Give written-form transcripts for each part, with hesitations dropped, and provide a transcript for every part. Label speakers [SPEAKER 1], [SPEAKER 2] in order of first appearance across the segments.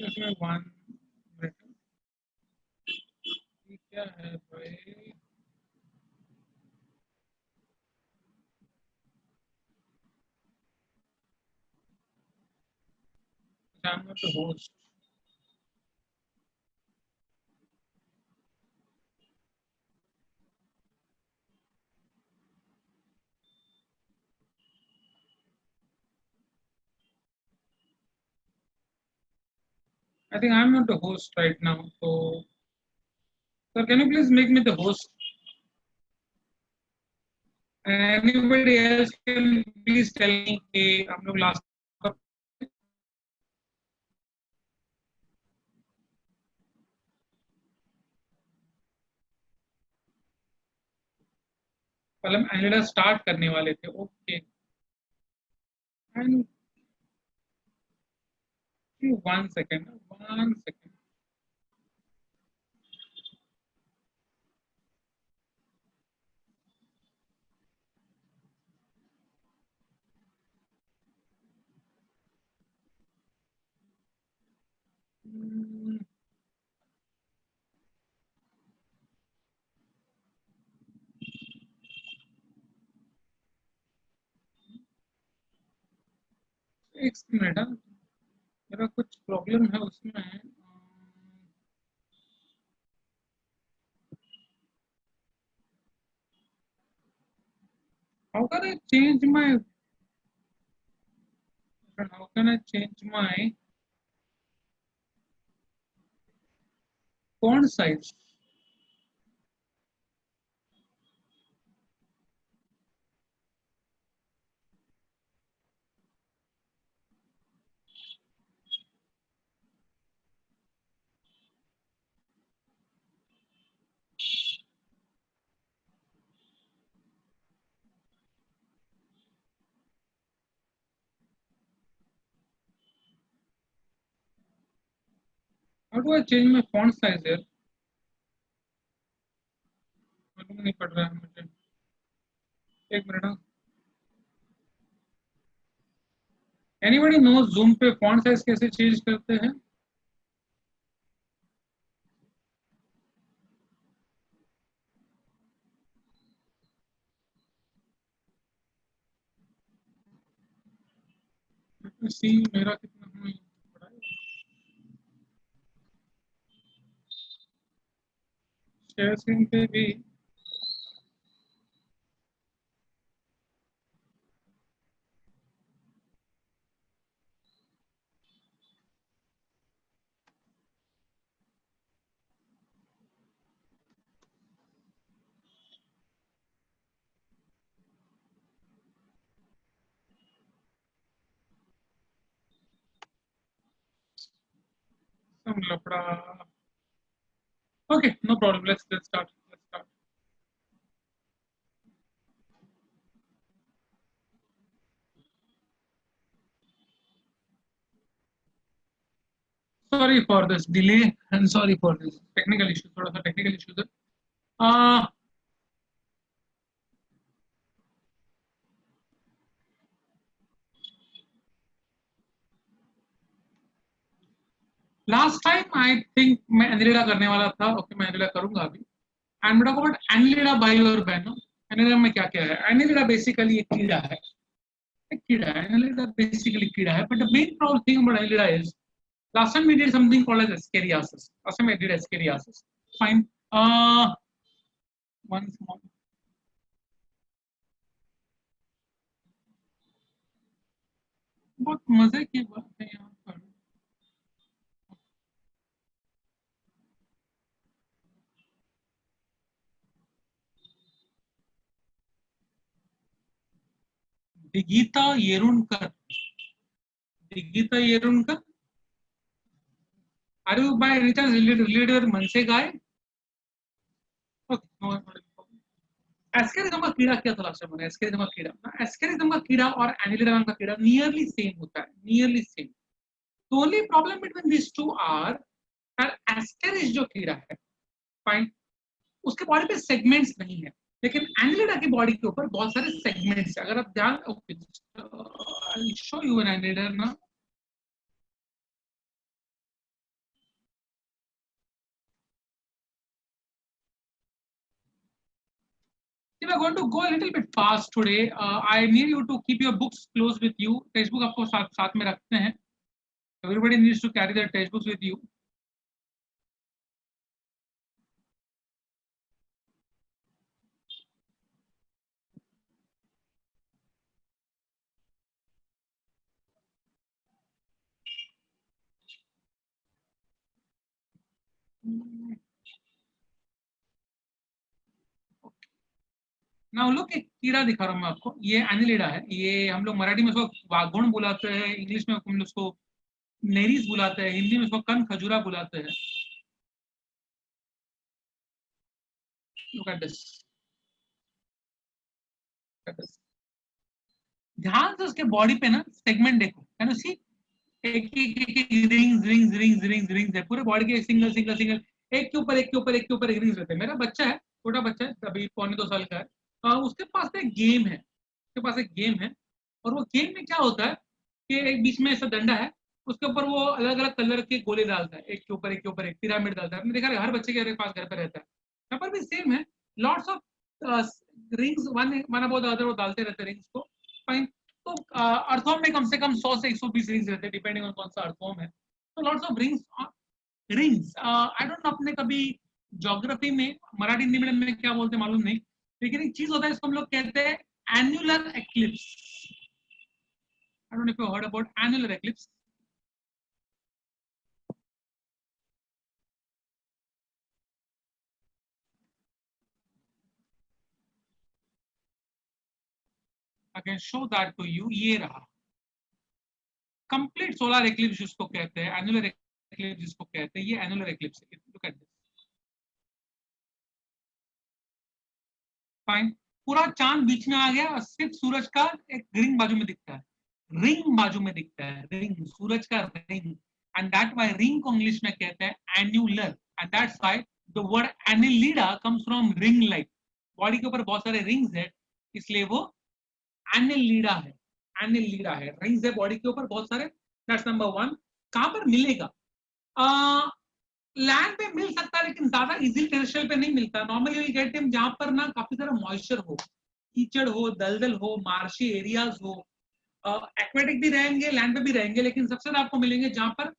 [SPEAKER 1] इसमें 1 मिनट क्या है भाई? I'm not the host. I think I'm not the host right now. So, sir, can you please make me the host? Anybody else can please tell me कि हम लोग last पहले हम एनिडा start करने वाले थे. ओके. And 1 second. 1 second. एक minute. मेरा कुछ प्रॉब्लम है उसमें. How can I change my? How can I change my font size? How do I change my font size here? मालूम नहीं पड़ रहा है मुझे. एक मिनट. Anybody knows Zoom पे font size कैसे चेंज करते हैं? सी मेरा कितना पड़ा है? शेयर स्क्रीन पे भी some लफड़ा. Okay, no problem. Let's start. Let's start. Sorry for this delay and sorry for this technical issue. थोड़ा सा technical issue है. लास्ट टाइम आई थिंक मैं एनिलिडा करने वाला था. ओके, मैं एनिलिडा करूंगा अभी. एंड टॉक अबाउट एनिलिडा भाई और बहनों. एनिलिडा में क्या क्या है? एनिलिडा बेसिकली एक कीड़ा है. एक कीड़ा है. एनिलिडा बेसिकली कीड़ा है. But the main problem thing about Annelida is last time we did something called as ascariasis. Last time I did ascariasis. Fine. One small. बहुत मजे की बात है यहाँ पर. दिगीता येरुणकर. दिगीता येरुणकर. Are you by any chance related MNS guy? Okay, no problem. एस्केरिज्म का कीड़ा क्या था लास्ट टाइम? एस्केरिज्म का कीड़ा. एस्केरिज्म का कीड़ा और एनिलिडा का कीड़ा नियरली सेम होता है. Nearly same. The only problem between these two are that एस्केरिज जो कीड़ा है, फाइन, उसके बॉडी पे सेगमेंट्स नहीं है. लेकिन एनिलिडा की बॉडी के ऊपर बहुत सारे सेगमेंट्स है. अगर आप ध्यान, I show you an annelida ना. We are going to go a little bit fast today. I need you to keep your books close with you. Textbook आपको साथ में रखते हैं. Everybody needs to carry their textbooks with you. ना लोग एक कीड़ा दिखा रहा हूँ मैं आपको. ये एनिलिडा है. ये हम लोग मराठी में इसको वाघुण बुलाते हैं, इंग्लिश में हम लोग उसको नेरीज बुलाते हैं, हिंदी में इसको कन खजूरा बुलाते हैं. Look at this. ध्यान से उसके बॉडी पे ना सेगमेंट देखो. कैन यू सी? एक rings rings rings rings rings है पूरे बॉडी के. सिंगल सिंगल सिंगल एक के ऊपर एक के ऊपर एक के ऊपर एक रिंग्स रहते हैं. मेरा बच्चा है, छोटा बच्चा है, अभी 1.25 साल का है. उसके पास एक गेम है. उसके पास एक गेम है और वो गेम में क्या होता है कि एक बीच में ऐसा डंडा है, उसके ऊपर वो अलग अलग कलर के गोले डालता है. एक के ऊपर एक के ऊपर एक पिरामिड डालता है. आपने देखा हर बच्चे के पास घर पे रहता है. यहाँ पर भी सेम है. Lots of rings one about the other वो डालते रहते हैं रिंग्स को. फाइन. तो अर्थोम में कम से कम 100 से 120 रिंग्स रहते हैं डिपेंडिंग ऑन कौन सा अर्थोम है. तो lots of rings I don't no आपने कभी ज्योग्राफी में मराठी हिंदी मीडियम में क्या बोलते हैं मालूम नहीं, लेकिन एक चीज होता है इसको हम लोग कहते हैं annular eclipse. I don't know if you heard about annular eclipse. I can show that to you. ये रहा कंप्लीट सोलर एक्लिप्स जिसको कहते हैं, एन्युलर एक्लिप्स जिसको कहते हैं. ये एन्युलर एक्लिप्स है. Look at this. फाइन. पूरा चांद बीच में आ गया और सिर्फ सूरज का एक रिंग बाजू में दिखता है. रिंग बाजू में दिखता है. रिंग सूरज का ring. And that why ring को इंग्लिश में कहते हैं annular. And that's why the word annelida comes from ring like. Body के ऊपर बहुत सारे रिंग्स है इसलिए वो एनिलिडा है. एनिलिडा है. रिंग्स है बॉडी के ऊपर बहुत सारे. That's number one. कहां पर मिलेगा? लैंड पे मिल सकता है लेकिन ज्यादा इजी टेरेस्ट्रियल पे नहीं मिलता. नॉर्मली विल गेट हिम जहां पर ना काफी सारा मॉइस्चर हो, कीचड़ हो, दलदल हो, मार्शी एरियाज हो. एक्वेटिक भी रहेंगे, लैंड पे भी रहेंगे, लेकिन सबसे ज्यादा आपको मिलेंगे जहां पर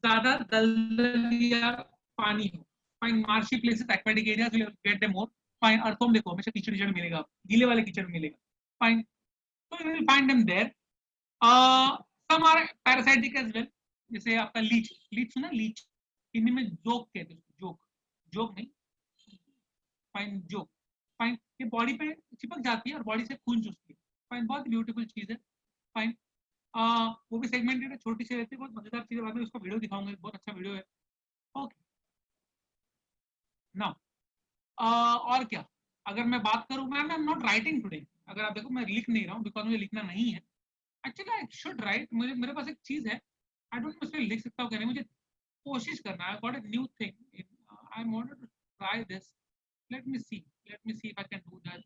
[SPEAKER 1] ज्यादा दलदल या पानी हो. Fine. Marshy places, aquatic areas will get them more. Fine. अर्थोम देखो हमेशा कीचड़ कीचड़ मिलेगा, गीले वाले कीचड़ मिलेगा. फाइन. तो you will find them there. Some are parasitic as well. जैसे आपका लीच. लीच सुना? लीच हिंदी में जोक कहते हैं. जोक. जोक नहीं. फाइन. जोक. फाइन. ये बॉडी पे चिपक जाती है और बॉडी से खून चूसती है. फाइन. बहुत ब्यूटीफुल चीज है. फाइन. वो भी सेगमेंटेड है, छोटी सी रहती है, बहुत मजेदार चीज है. बाद में उसका वीडियो दिखाऊंगा, बहुत अच्छा वीडियो है. ओके ना. और क्या? अगर मैं बात करूं, मैं I am not writing today. अगर आप देखो मैं लिख नहीं रहा हूँ बिकॉज मुझे लिखना नहीं है. Actually I should right. मुझे मेरे पास एक चीज है, आई डोंट नो उसमें लिख सकता हूँ क्या नहीं. मुझे कोशिश करना है. Got a new thing. I wanted to try this. Let me see. Let me see if I can do that.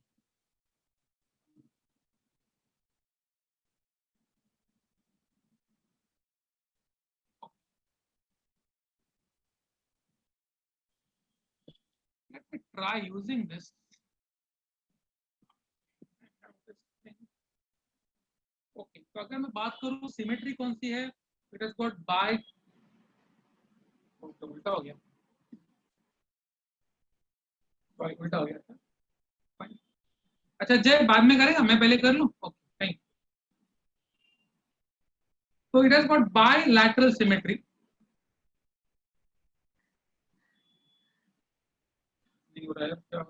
[SPEAKER 1] Let me try using this. Okay. तो अगर मैं बात करूँ सिमेट्री कौन सी है, इट हैज गॉट बाय. तो उल्टा हो गया. सॉरी उल्टा हो गया था. Fine. अच्छा जय बाद में करेगा, मैं पहले कर लूँ. Okay thank. तो it has got bilateral symmetry. नहीं हो रहा है क्या?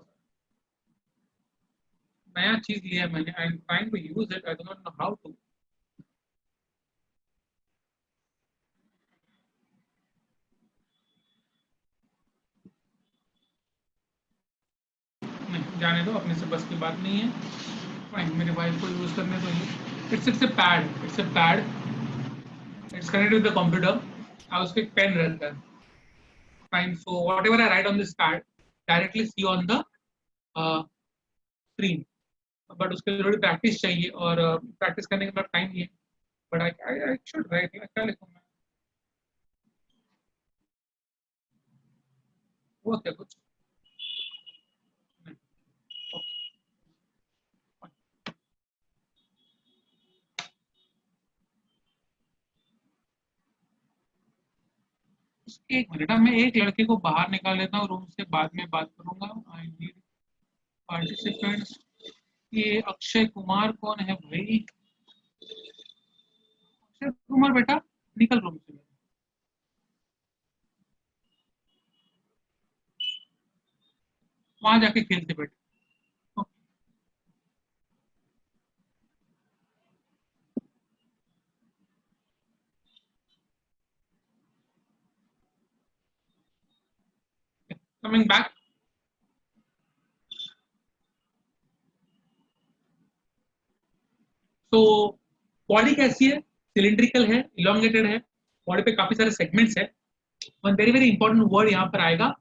[SPEAKER 1] नया चीज लिया है मैंने. I am trying to use it. I do not know how to. नहीं जाने दो, अपने से बस की बात नहीं है. फाइन. मेरे वाइफ को यूज करने दो. ये it's a pad. It's a pad. It's connected with the computer. और उसके एक पेन रहता है. Fine. So whatever I write on this pad directly see on the screen. But उसके लिए थोड़ी प्रैक्टिस चाहिए और प्रैक्टिस करने के बाद टाइम नहीं है. But I should right. क्या लिखूंगा? वो क्या कुछ नहीं. Okay. एक मिनट, मैं एक लड़के को बाहर निकाल लेता हूँ रूम से, बाद में बात करूंगा। I need participants. ये अक्षय कुमार कौन है भाई? अक्षय कुमार बेटा निकल रूम से, वहां जाके खेलते बेटे। Coming back. तो बॉडी कैसी है? सिलिंड्रिकल है, इलोंगेटेड है, बॉडी पे काफी सारे सेगमेंट्स है। One very very important word यहाँ पर आएगा,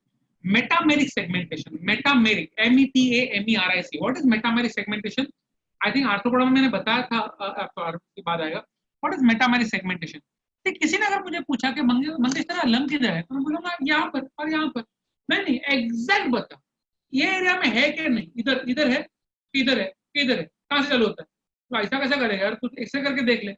[SPEAKER 1] metameric segmentation. Metameric, METAMERIC। What is metameric segmentation? I think arthropoda में मैंने बताया था, के बाद आएगा। What is metameric segmentation? किसी ने अगर मुझे पूछा कि मंगेश तेरा लंग किधर है, तो मैं बोलूंगा यहाँ पर और यहाँ पर। नहीं, एग्जैक्ट बता, ये एरिया में है कि नहीं, इधर इधर है, इधर है, इधर है, कहाँ से चालू होता है? तो ऐसा कैसा करेगा यार, कुछ एक्सरे करके देख ले।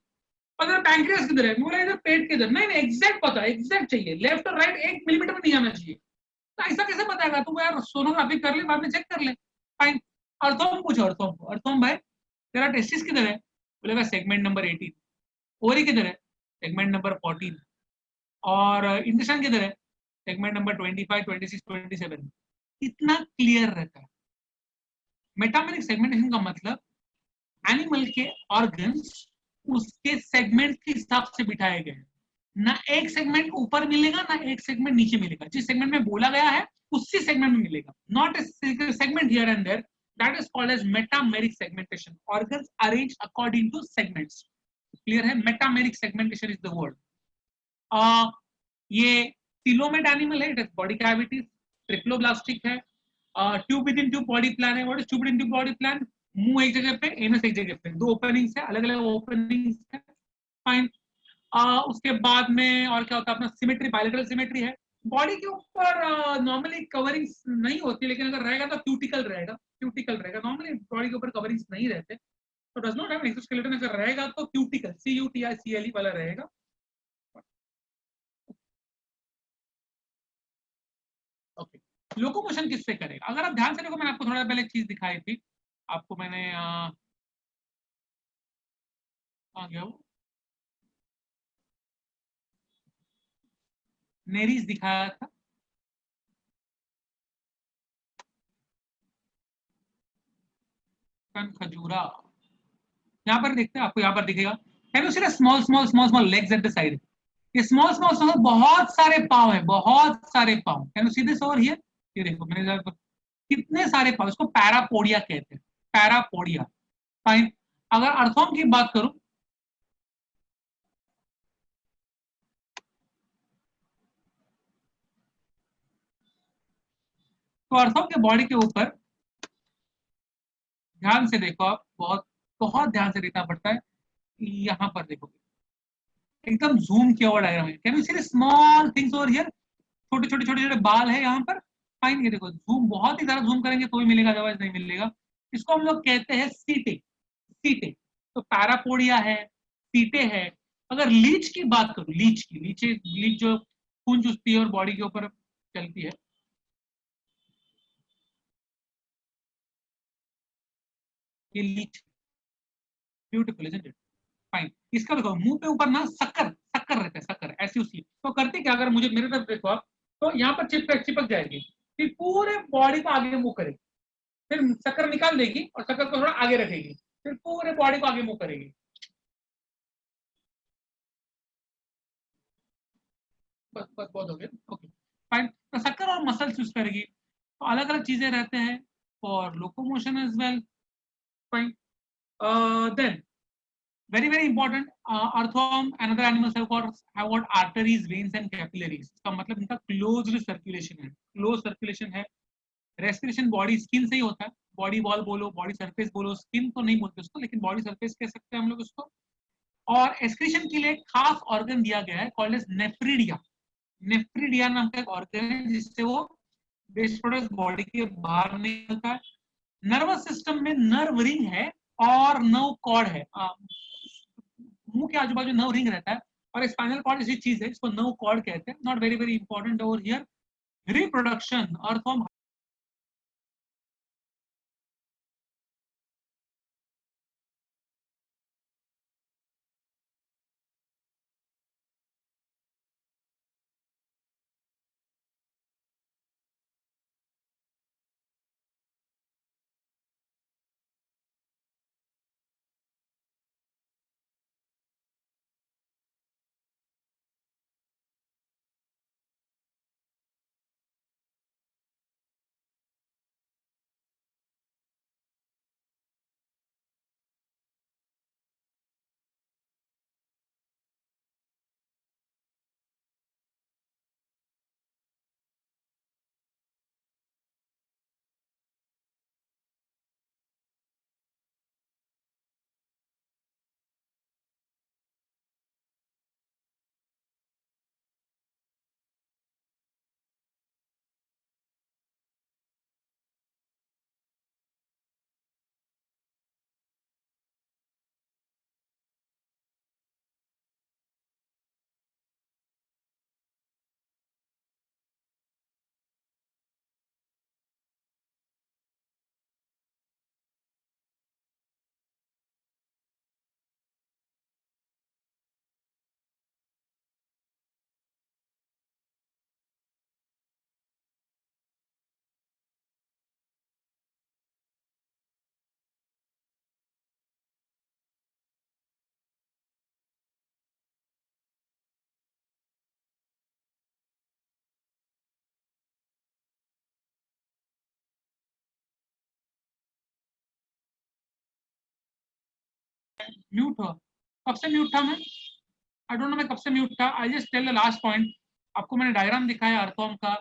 [SPEAKER 1] अगर पैंक्रियास किधर है, बोला इधर पेट किधर। नहीं नहीं, एग्जैक्ट पता, एग्जैक्ट चाहिए, लेफ्ट और राइट 1 मिलीमीटर में नहीं आना चाहिए। तो ऐसा कैसे बताएगा तू? यार सोनोग्राफी कर ले, बाद में चेक कर ले। फाइन। अर्थोम पूछो, अर्थोम को, अर्थोम भाई तेरा टेस्टिस किधर है? बोलेगा सेगमेंट नंबर 18। ओरी किधर है? Segment number 14। और इंटेस्टाइन किधर है? Segment number 25, 26, 27। इतना क्लियर रहता है। मेटामेरिक सेगमेंटेशन का मतलब एनिमल के ऑर्गन्स उसके सेगमेंट के हिसाब से बिठाए गए। ना एक सेगमेंट ऊपर मिलेगा, ना एक सेगमेंट नीचे मिलेगा। जिस सेगमेंट में बोला गया है उसी सेगमेंट में मिलेगा, not a segment here and there. That is called as metameric segmentation. Organs arrange according to segments. Clear है? Metameric segmentation is the word. ये सिलोमेट एनिमल है, it is body cavities, triploblastic है, tube within tube body plan है। What is tube within tube body plan? मुंह एक जगह पे, anus एक जगह पे, दो ओपनिंग्स है, अलग अलग ओपनिंग्स है। फाइन। उसके बाद में और क्या होता है अपना? सिमेट्री, बायलैटरल सिमेट्री है। बॉडी के ऊपर नॉर्मली कवरिंग्स नहीं होती, लेकिन अगर रहेगा तो क्यूटिकल रहेगा। क्यूटिकल रहेगा, नॉर्मली बॉडी के ऊपर कवरिंग्स नहीं रहते। तो डज नॉट हैव एक्सोस्केलेटन। अगर रहेगा तो क्यूटिकल, CUTICLE वाला रहेगा। ओके। लोकोमोशन किससे करेगा? अगर आप ध्यान से देखो, मैंने आपको थोड़ा पहले एक चीज दिखाई थी। आपको मैंने कहाँ गया वो, नेरीज दिखाया था। कन खजूरा, यहाँ पर देखते हैं, आपको यहाँ पर दिखेगा। Can you see the small small small small legs at the side? ये स्मॉल स्मॉल स्मॉल बहुत सारे पाँव है, बहुत सारे पाँव। Can you see this over here? ये देखो मैंने कितने सारे पाँव, इसको पैरापोडिया कहते हैं, पैरापोडिया। फाइन। अगर अर्थोम की बात करूं, तो अर्थोम के बॉडी के ऊपर ध्यान से देखो आप, बहुत बहुत ध्यान से देखना पड़ता है। यहाँ पर देखो, एकदम जूम किया हुआ डायग्राम है। Can you see small things over here? छोटे छोटे छोटे छोटे बाल है यहाँ पर। फाइन। ये देखो, जूम बहुत ही ज्यादा जूम करेंगे तो ही मिलेगा, अदरवाइज नहीं मिलेगा। इसको हम लोग कहते हैं सीटे। सीटे। तो पैरापोडिया है, सीटे है। अगर लीच की बात करूं, लीच की, लीच जो खून चूसती है और बॉडी के ऊपर चलती है, ये leech. Beautiful isn't it? Fine. इसका देखो मुंह पे ऊपर ना शक्कर शक्कर रहता है, शक्कर ऐसी उसी। तो करते क्या, अगर मुझे मेरे तरफ देखो आप, तो यहाँ पर चिपक चिपक जाएगी, फिर पूरे बॉडी को आगे मुंह करेगी, फिर शक्कर निकाल देगी और शक्कर को थोड़ा आगे रखेगी, फिर पूरे बॉडी को आगे मुंह करेगी। बस बस बहुत हो गया। ओके। फाइन। तो शक्कर और मसल्स यूज करेगी, तो अलग अलग चीजें रहते हैं for locomotion as well. Fine. Then very very important, earthworm and other animals have got arteries, veins and capillaries। इसका मतलब इनका closed circulation है, closed circulation है। रेस्पिरेशन बॉडी स्किन से ही होता है, बॉडी वॉल बोलो, बॉडी सरफेस बोलो, स्किन तो नहीं बोलते उसको, लेकिन बॉडी सरफेस कह सकते हैं हम लोग उसको। और एक्सक्रीशन के लिए एक खास ऑर्गन दिया गया है, कॉल्ड एज नेफ्रिडिया। नेफ्रिडिया नाम का एक ऑर्गन है, जिससे वो वेस्ट प्रोडक्ट बॉडी के बाहर निकलता है। नर्वस सिस्टम में नर्व रिंग है और नर्व कॉर्ड है। मुंह के आजू बाजू नर्व रिंग रहता है, और स्पाइनल कॉर्ड ऐसी चीज है, इसको नर्व कॉर्ड कहते हैं, not very very important over here. Reproduction earthworm mute हुआ. कब से म्यूट था मैं? आई डोंट नो मैं कब से म्यूट था. I just tell the last point. आपको मैंने डायग्राम दिखाया अर्थवर्म का.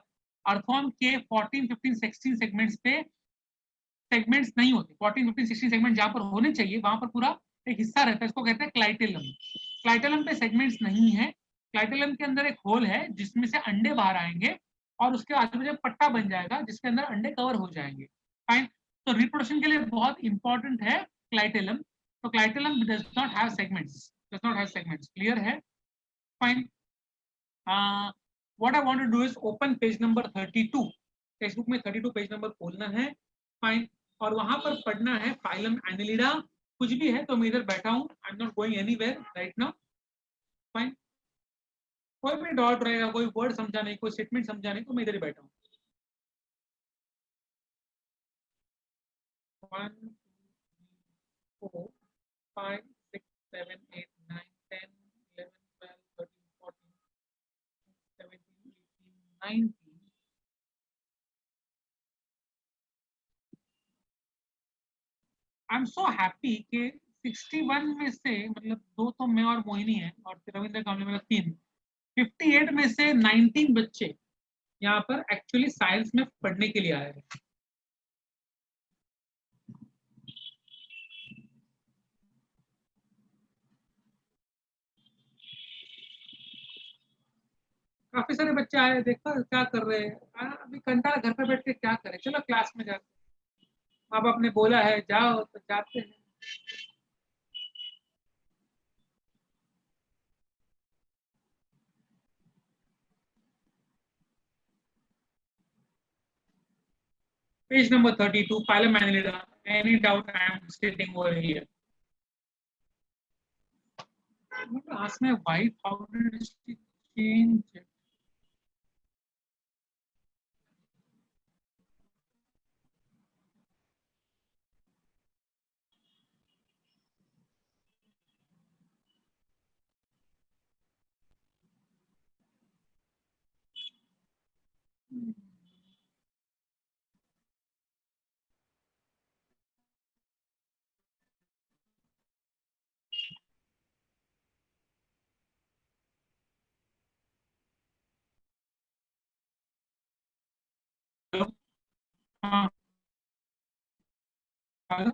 [SPEAKER 1] अर्थवर्म के 14, 15, 16 सेगमेंट्स पे सेगमेंट्स नहीं होते. 14, 15, 16 सेगमेंट जहां पर होने चाहिए वहां पर पूरा एक हिस्सा रहता है, इसको कहते हैं क्लाइटेलम. क्लाइटेलम पे सेगमेंट्स नहीं है. क्लाइटेलम के अंदर एक होल है जिसमें से अंडे बाहर आएंगे और उसके आजू बाजू पट्टा बन जाएगा जिसके अंदर अंडे कवर हो जाएंगे. फाइन. तो रिप्रोडक्शन के लिए बहुत इंपॉर्टेंट है क्लाइटेलम. तो clitellum does not have segments. Does not have segments. Clear है? Fine. What I want to do is open page number 32. Textbook में 32 पेज नंबर खोलना है. फाइन. और वहां पर पढ़ना है फाइलम एनिलिडा. कुछ भी है तो मैं इधर बैठा हूँ. I am not going anywhere right now. Fine. कोई भी डाउट रहेगा, कोई वर्ड समझा नहीं, कोई स्टेटमेंट समझा नहीं, तो मैं इधर ही बैठा हूँ. 1 2 4 5 6 7 8 9 10 11 12 13 14 17 18 19. आई एम सो हैप्पी कि 61 में से मतलब दो तो मैं और मोहिनी है और रविंद्र कामले मेरा 3. 58 में से 19 बच्चे यहाँ पर एक्चुअली साइंस में पढ़ने के लिए आए हैं. काफी सारे बच्चे आए. देखो क्या कर रहे हैं. अभी घंटा घर पे बैठ के क्या करें. चलो क्लास में जाते. अब आपने बोला है जाओ तो जाते हैं. Page number 32, phylum Annelida. Any doubt I am stating over here? Ask my wife how did she change it? Hello? Hello?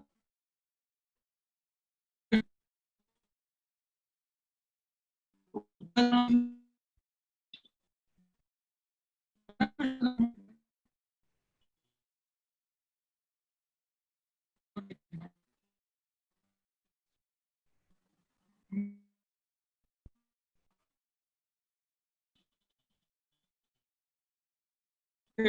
[SPEAKER 1] What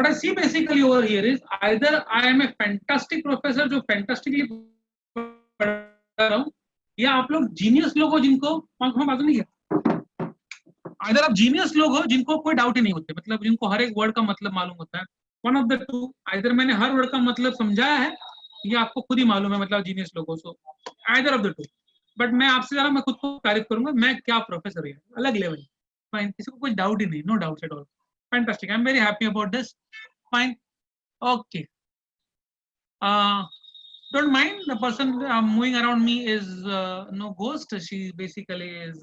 [SPEAKER 1] I see basically over here is either I am a fantastic professor जो fantastically पढ़ा रहा हूँ, या आप लोग genius लोग हो जिनको बात नहीं है, अगर आप जीनियस लोग हो जिनको कोई डाउट ही नहीं होते, मतलब जिनको हर एक वर्ड का मतलब मालूम होता है, one of the two, either मैंने हर वर्ड का मतलब समझाया है या आपको खुद ही मालूम है, मतलब जीनियस लोग हो, so either of the two. But मैं आपसे ज्यादा मैं खुद को तारीफ करूंगा, मैं क्या प्रोफेसर है, अलग लेवल, फाइन, किसी को कोई डाउट ही नहीं, no doubt at all, fantastic, I am very happy about this, fine, okay. Don't mind the person moving around me is no ghost, she basically is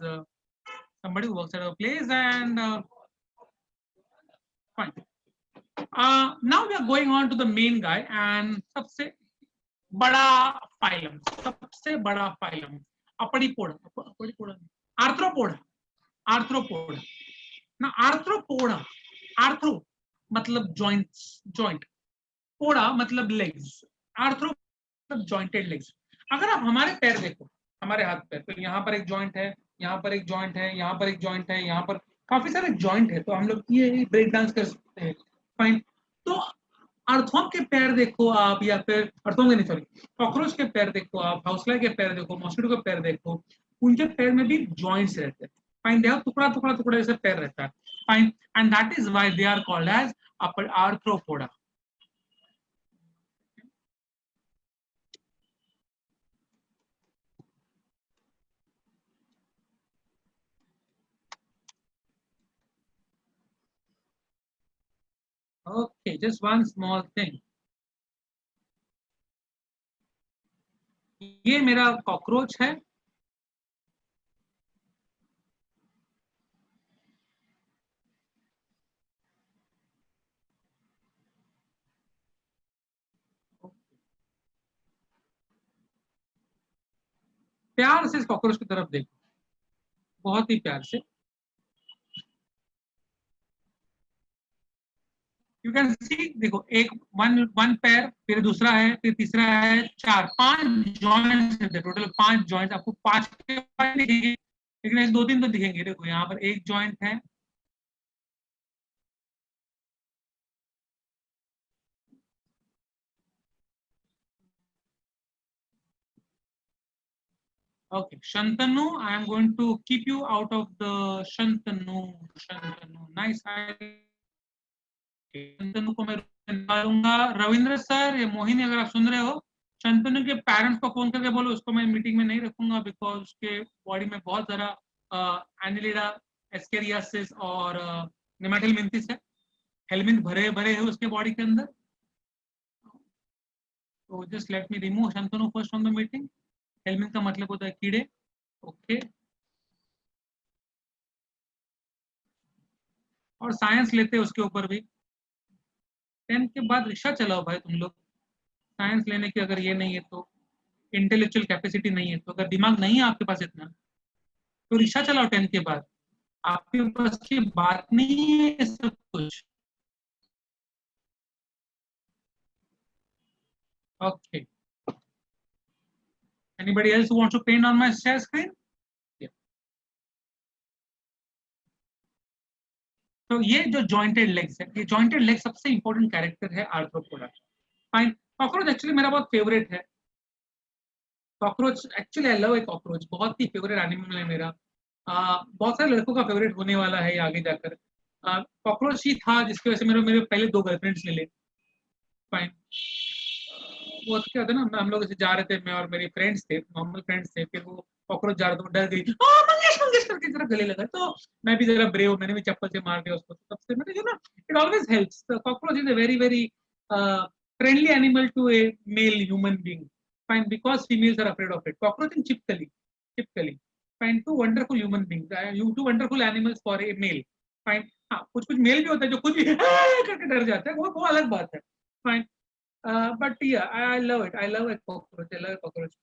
[SPEAKER 1] somebody who works at a place, and fine. Now we are going on to the main guy, and सबसे बड़ा phylum, सबसे बड़ा phylum, अपड़ीपोडा, arthropoda, arthropoda ना, arthropoda, arthro मतलब joints, joint, पोडा मतलब legs, arthro मतलब jointed legs. अगर आप हमारे पैर देखो, हमारे हाथ पैर, तो यहाँ पर एक जॉइंट है, यहाँ पर एक जॉइंट है, यहाँ पर एक जॉइंट है, यहाँ पर काफी सारे जॉइंट है, तो हम लोग ये ब्रेक डांस कर सकते हैं, फाइन। तो अर्थों के पैर देखो आप, या फिर अर्थों के नहीं, सॉरी, कॉकरोच के पैर देखो आप, हाउसफ्लाई के पैर देखो, मॉस्किटो के पैर देखो, उनके पैर में भी जॉइंट्स रहते हैं, फाइन, देखो टुकड़ा टुकड़ा टुकड़ा जैसे पैर रहता है, fine, and that is why they are called as arthropoda. Okay, just one small thing. ये मेरा कॉकरोच है, प्यार से इस कॉकरोच की तरफ देखो, बहुत ही प्यार से, यू कैन सी, देखो एक वन पैर, फिर दूसरा है, फिर तीसरा है, चार, पांच जॉइंट्स है, टोटल पांच जॉइंट्स, आपको पांच के पांच दिखेंगे, लेकिन ऐसे दो तीन तो दिखेंगे। देखो यहाँ पर एक जॉइंट है, okay, Shantanu, I am going to keep you out of the Shantanu. Shantanu, nice. Shantanu को मैं निकालूंगा। रविंद्र सर, ये मोहिनी, अगर आप सुन रहे हो, शंतनु के पेरेंट्स को फोन करके बोलो, उसको मैं मीटिंग में नहीं रखूंगा, बिकॉज उसके बॉडी में बहुत सारा एनिलिडा, एस्केरियासिस और नेमाटिलमिंथिस है, हेलमिंथ भरे भरे है उसके बॉडी के अंदर। तो just let me remove Shantanu first from the meeting. Helminth का मतलब होता है कीड़े। ओके, और साइंस लेते हैं उसके ऊपर भी। 10th के बाद रिक्शा चलाओ भाई तुम लोग। साइंस लेने की अगर ये नहीं है तो, इंटेलेक्चुअल कैपेसिटी नहीं है तो, अगर दिमाग नहीं है आपके पास इतना, तो रिक्शा चलाओ 10th के बाद। आपके पास की बात नहीं है सब कुछ। Okay, anybody else wants to paint on my share screen? तो ये जो जॉइंटेड लेग्स है, ये जॉइंटेड लेग सबसे इंपॉर्टेंट कैरेक्टर है आर्थ्रोपोडा। फाइन, कॉकरोच एक्चुअली मेरा बहुत फेवरेट है। Cockroach actually, I love a cockroach, बहुत ही फेवरेट एनिमल है मेरा। बहुत सारे लड़कों का फेवरेट होने वाला है आगे जाकर। कॉकरोच ही था जिसकी वजह से मेरे मेरे पहले दो गर्लफ्रेंड्स मिले। फाइन, वो तो क्या था ना, हम लोग ऐसे जा रहे थे, मैं और मेरे फ्रेंड्स थे, नॉर्मल फ्रेंड्स थे, फिर वो कॉकरोच जा रहा था, वो डर गई, मंगेश मंगेश करके जरा गले लगा, तो मैं भी जरा ब्रेव, मैंने भी चप्पल से मार दिया उसको। तब से मैंने, you know, it always helps. Cockroach is a very very friendly animal to a male human being. Fine, because females are afraid of it. Cockroach and chipkali, chipkali. Fine, two wonderful human beings. Two wonderful animals for a male. Fine. हाँ, कुछ कुछ mail भी होता है जो खुद भी करके डर जाता है, वो अलग बात है। Fine, but yeah, I love it. I love a cockroach. I love a cockroach.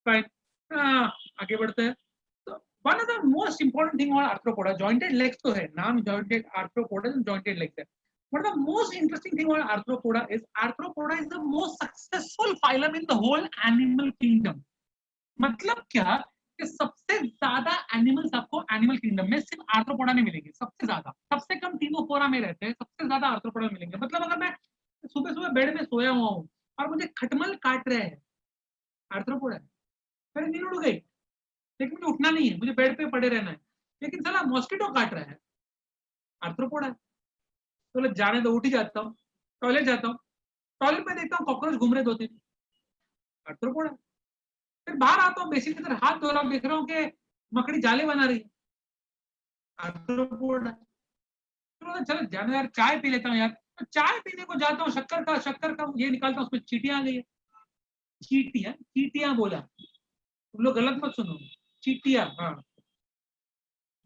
[SPEAKER 1] Fine. आगे बढ़ते हैं। So, one of the most important thing on arthropoda, jointed legs तो है, नाम jointed arthropoda and jointed legs है। But the most interesting thing on arthropoda is the most successful phylum in the whole animal kingdom. मतलब क्या, कि सबसे ज्यादा animals आपको एनिमल किंगडम में सिर्फ आर्थ्रोपोडा में मिलेंगे, सबसे ज्यादा। सबसे कम तीनों फोरा में रहते हैं, सबसे ज्यादा आर्थ्रोपोडा में मिलेंगे। मतलब अगर मैं सुबह सुबह बेड में सोया हुआ हूँ और मुझे खटमल काट रहे हैं, आर्थ्रोपोडा है। मेरी नींद उड़ गई, लेकिन मुझे उठना नहीं है, मुझे बेड पे पड़े रहना है, लेकिन साला मॉस्किटो काट रहा है, आर्थ्रोपोडा है। तो जाने दो, उठ ही जाता हूँ, टॉयलेट जाता हूँ, टॉयलेट में देखता हूँ कॉकरोच घूम रहे दो तीन, आर्थ्रोपोडा। फिर बाहर आता हूँ, बेसिन की तरह हाथ धो रहा हूँ, देख रहा हूँ कि मकड़ी जाले बना रही है, आर्थ्रोपोडा। तो चलो जाने यार, चाय पी लेता हूँ यार। तो चाय पीने को जाता हूँ, शक्कर का ये निकालता हूँ, उसमें चीटियां आ गई है। चीटियां, चीटियां बोला, तुम लोग गलत मत सुनो, चीटियां। हाँ,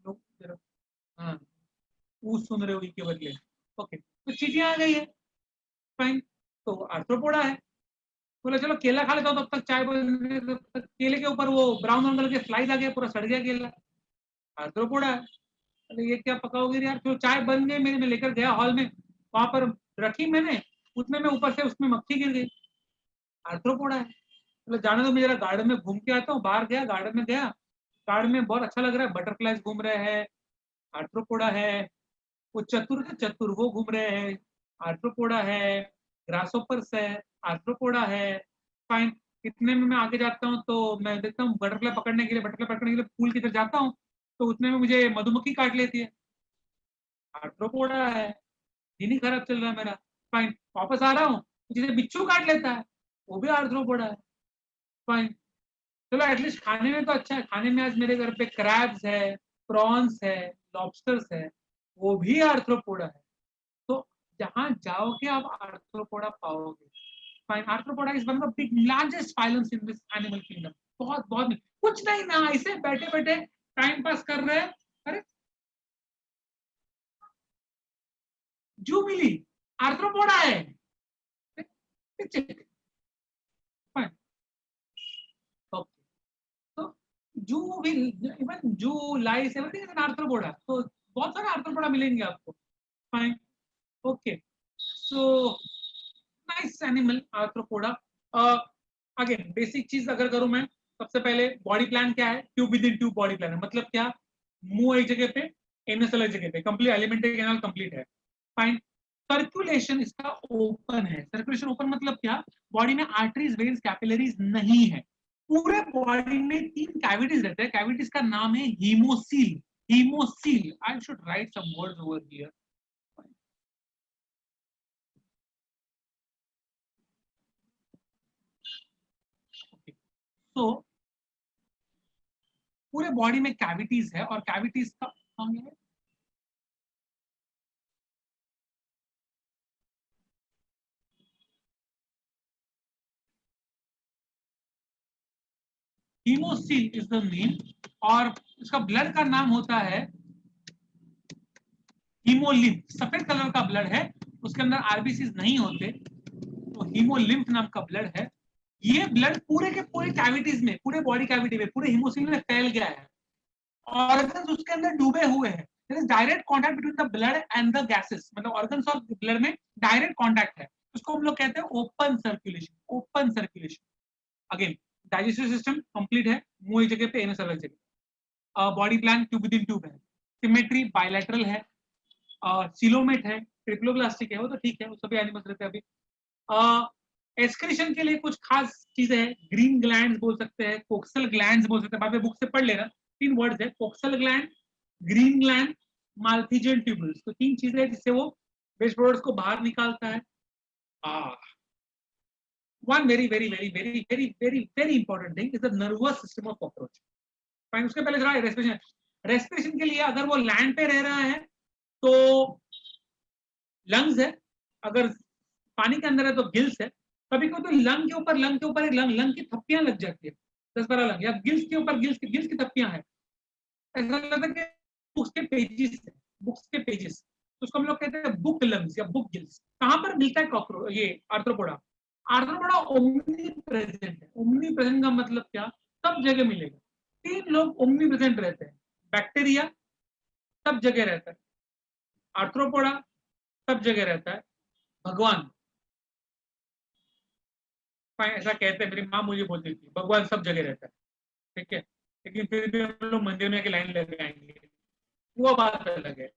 [SPEAKER 1] लोग, हाँ, वो सुन रहे हो के बदले। ओके, तो चीटियां आ गई है। फाइन, तो आर्थ्रोपोडा है। बोला चलो केला खा लेता हूँ, तब तक चाय तब तक केले के ऊपर वो ब्राउन रंग के स्लाइड आ गया, पूरा सड़ गया केला, आर्थ्रोपोडा है। अरे ये क्या पकाओगे यार, तो चाय बन गई मेरी, मैं लेकर गया हॉल में, वहां पर रखी मैंने, उतने में ऊपर से उसमें मक्खी गिर गई, आर्थ्रोपोडा है। मतलब जाने दो, मैं जरा गार्डन में घूम के आता हूँ। बाहर गया, गार्डन में गया, गार्डन में बहुत अच्छा लग रहा है, बटरफ्लाईज घूम रहे हैं, आर्थ्रोपोडा है। वो चतुर थे, चतुर वो घूम रहे हैं, आर्थ्रोपोडा है। ग्रासोपर्स है, आर्थ्रोपोडा है। फाइन, इतने में मैं आगे जाता हूँ, तो मैं देखता हूँ बटरफ्लाई पकड़ने के लिए पूल की तरफ जाता हूँ, तो उतने में मुझे मधुमक्खी काट लेती है, आर्थ्रोपोडा है। दिन ही खराब चल रहा है मेरा। फाइन, वापस आ रहा हूँ, जिसे बिच्छू काट लेता है, वो भी आर्थ्रोपोडा है। फाइन, चलो एटलीस्ट खाने में तो अच्छा है, खाने में आज मेरे घर पे क्रैब्स है, प्रॉन्स है, लॉबस्टर्स है, वो भी आर्थ्रोपोडा है। तो जहां जाओगे आप आर्थ्रोपोडा पाओगे। Fine, arthropoda is one of the big largest phylums in this animal kingdom. बहुत बहुत नहीं, कुछ नहीं ना, ऐसे बैठे बैठे टाइम पास कर रहे हैं। अरे जूबिली आर्थ्रोपोडा है। फाइन, तो जू भी, इवन जू, लाइस, एवरीथिंग इज एन आर्थ्रोपोडा। तो बहुत सारे आर्थ्रोपोडा मिलेंगे आपको। Fine, okay, nice animal arthropoda. Again basic चीज अगर करूं मैं, सबसे पहले बॉडी प्लान क्या है, tube within tube body plan है, मतलब क्या, मुंह एक जगह पे, एनस अलग जगह पे, कंप्लीट एलिमेंट्री कैनाल कंप्लीट है, फाइन। सर्कुलेशन इसका ओपन है, सर्कुलेशन ओपन मतलब क्या, बॉडी में आर्टरीज वेन्स कैपिलरीज नहीं है, पूरे बॉडी में 3 कैविटीज रहते हैं, कैविटीज का नाम है haemocoel, haemocoel, I should write some words over here. तो पूरे बॉडी में कैविटीज है और कैविटीज का हीमोसील इज द नेम, और इसका ब्लड का नाम होता है हीमोलिम्फ, सफेद कलर का ब्लड है, उसके अंदर आरबीसीज नहीं होते, तो हीमोलिम्फ नाम का ब्लड है। ये ब्लड पूरे के पूरे कैविटीज में, पूरे बॉडी कैविटी में, पूरे हीमोसील में फैल गया है, ऑर्गन्स उसके अंदर डूबे हुए हैं, there is direct contact between the blood and the gases, मतलब ऑर्गन्स और ब्लड में डायरेक्ट कांटेक्ट है, उसको हम लोग कहते हैं open circulation, open circulation. Again digestive system complete है, मुंह एक जगह पे, एनस अलग जगह, body plan tube within tube है, सिमेट्री बायलैटरल है, सिलोमेट है, ट्रिप्लोब्लास्टिक है, वो तो ठीक है, वो सभी एनिमल्स रहते हैं अभी। एक्सक्रीशन के लिए कुछ खास चीजें हैं, ग्रीन ग्लैंड्स बोल सकते हैं, कोक्सल ग्लैंड्स बोल सकते हैं, बाद में बुक से पढ़ लेना, 3 वर्ड्स है, coxal gland, green gland, Malpighian tubules, तो 3 चीजें हैं जिससे वो वेस्ट प्रोडक्ट्स को बाहर निकालता है। One very important thing is the nervous system of cockroach. Fine, उसके पहले जरा रेस्पिरेशन, रेस्पिरेशन के लिए अगर वो लैंड पे रह रहा है तो लंग्स है, अगर पानी के अंदर है तो गिल्स है, कभी कभी तो लंग के ऊपर एक लंग की थप्पियां लग जाती है, 10-12 लंग, या गिल्स के ऊपर गिल्स की थप्पियां है, ऐसा लगता है कि बुक्स के पेजेस है, बुक्स के पेजेस, तो उसको हम लोग कहते हैं बुक लंग्स या बुक गिल्स। कहां पर मिलता है कॉकरोच, ये आर्थ्रोपोडा, आर्थ्रोपोडा ओमनी प्रेजेंट है, ओमनी प्रेजेंट का मतलब क्या, सब जगह मिलेगा, 3 लोग ओमनी प्रेजेंट रहते हैं, बैक्टीरिया सब जगह रहता है, आर्थ्रोपोडा सब जगह रहता है, भगवान, ऐसा कहते हैं, मेरी माँ मुझे बोलती थी भगवान सब जगह रहता है, ठीक है, लेकिन फिर भी हम लोग मंदिर में के लाइन लगाएंगे, वो बात अलग है।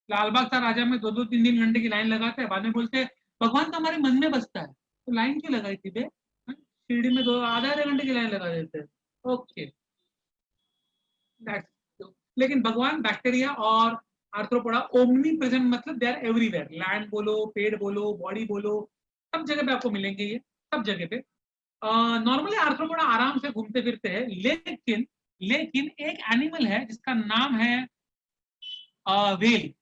[SPEAKER 1] लालबाग का राजा में 2-2, 3-3 घंटे की लाइन लगाते हैं, बाद में बोलते हैं भगवान तो हमारे मन में बसता है, तो लाइन क्यों लगाई थी बे, शिरडी में 2 आधे घंटे की लाइन लगा देते हैं, ओके। लेकिन भगवान, बैक्टीरिया और आर्थ्रोपोडा ओमनी प्रेजेंट, मतलब दे आर एवरीवेयर, लैंड बोलो, पेड़ बोलो, बॉडी बोलो, सब जगह पे आपको मिलेंगे ये, सब जगह पे। नॉर्मली आर्थ्रोपोडा आराम से घूमते फिरते हैं, लेकिन लेकिन एक एनिमल है जिसका नाम है वेल,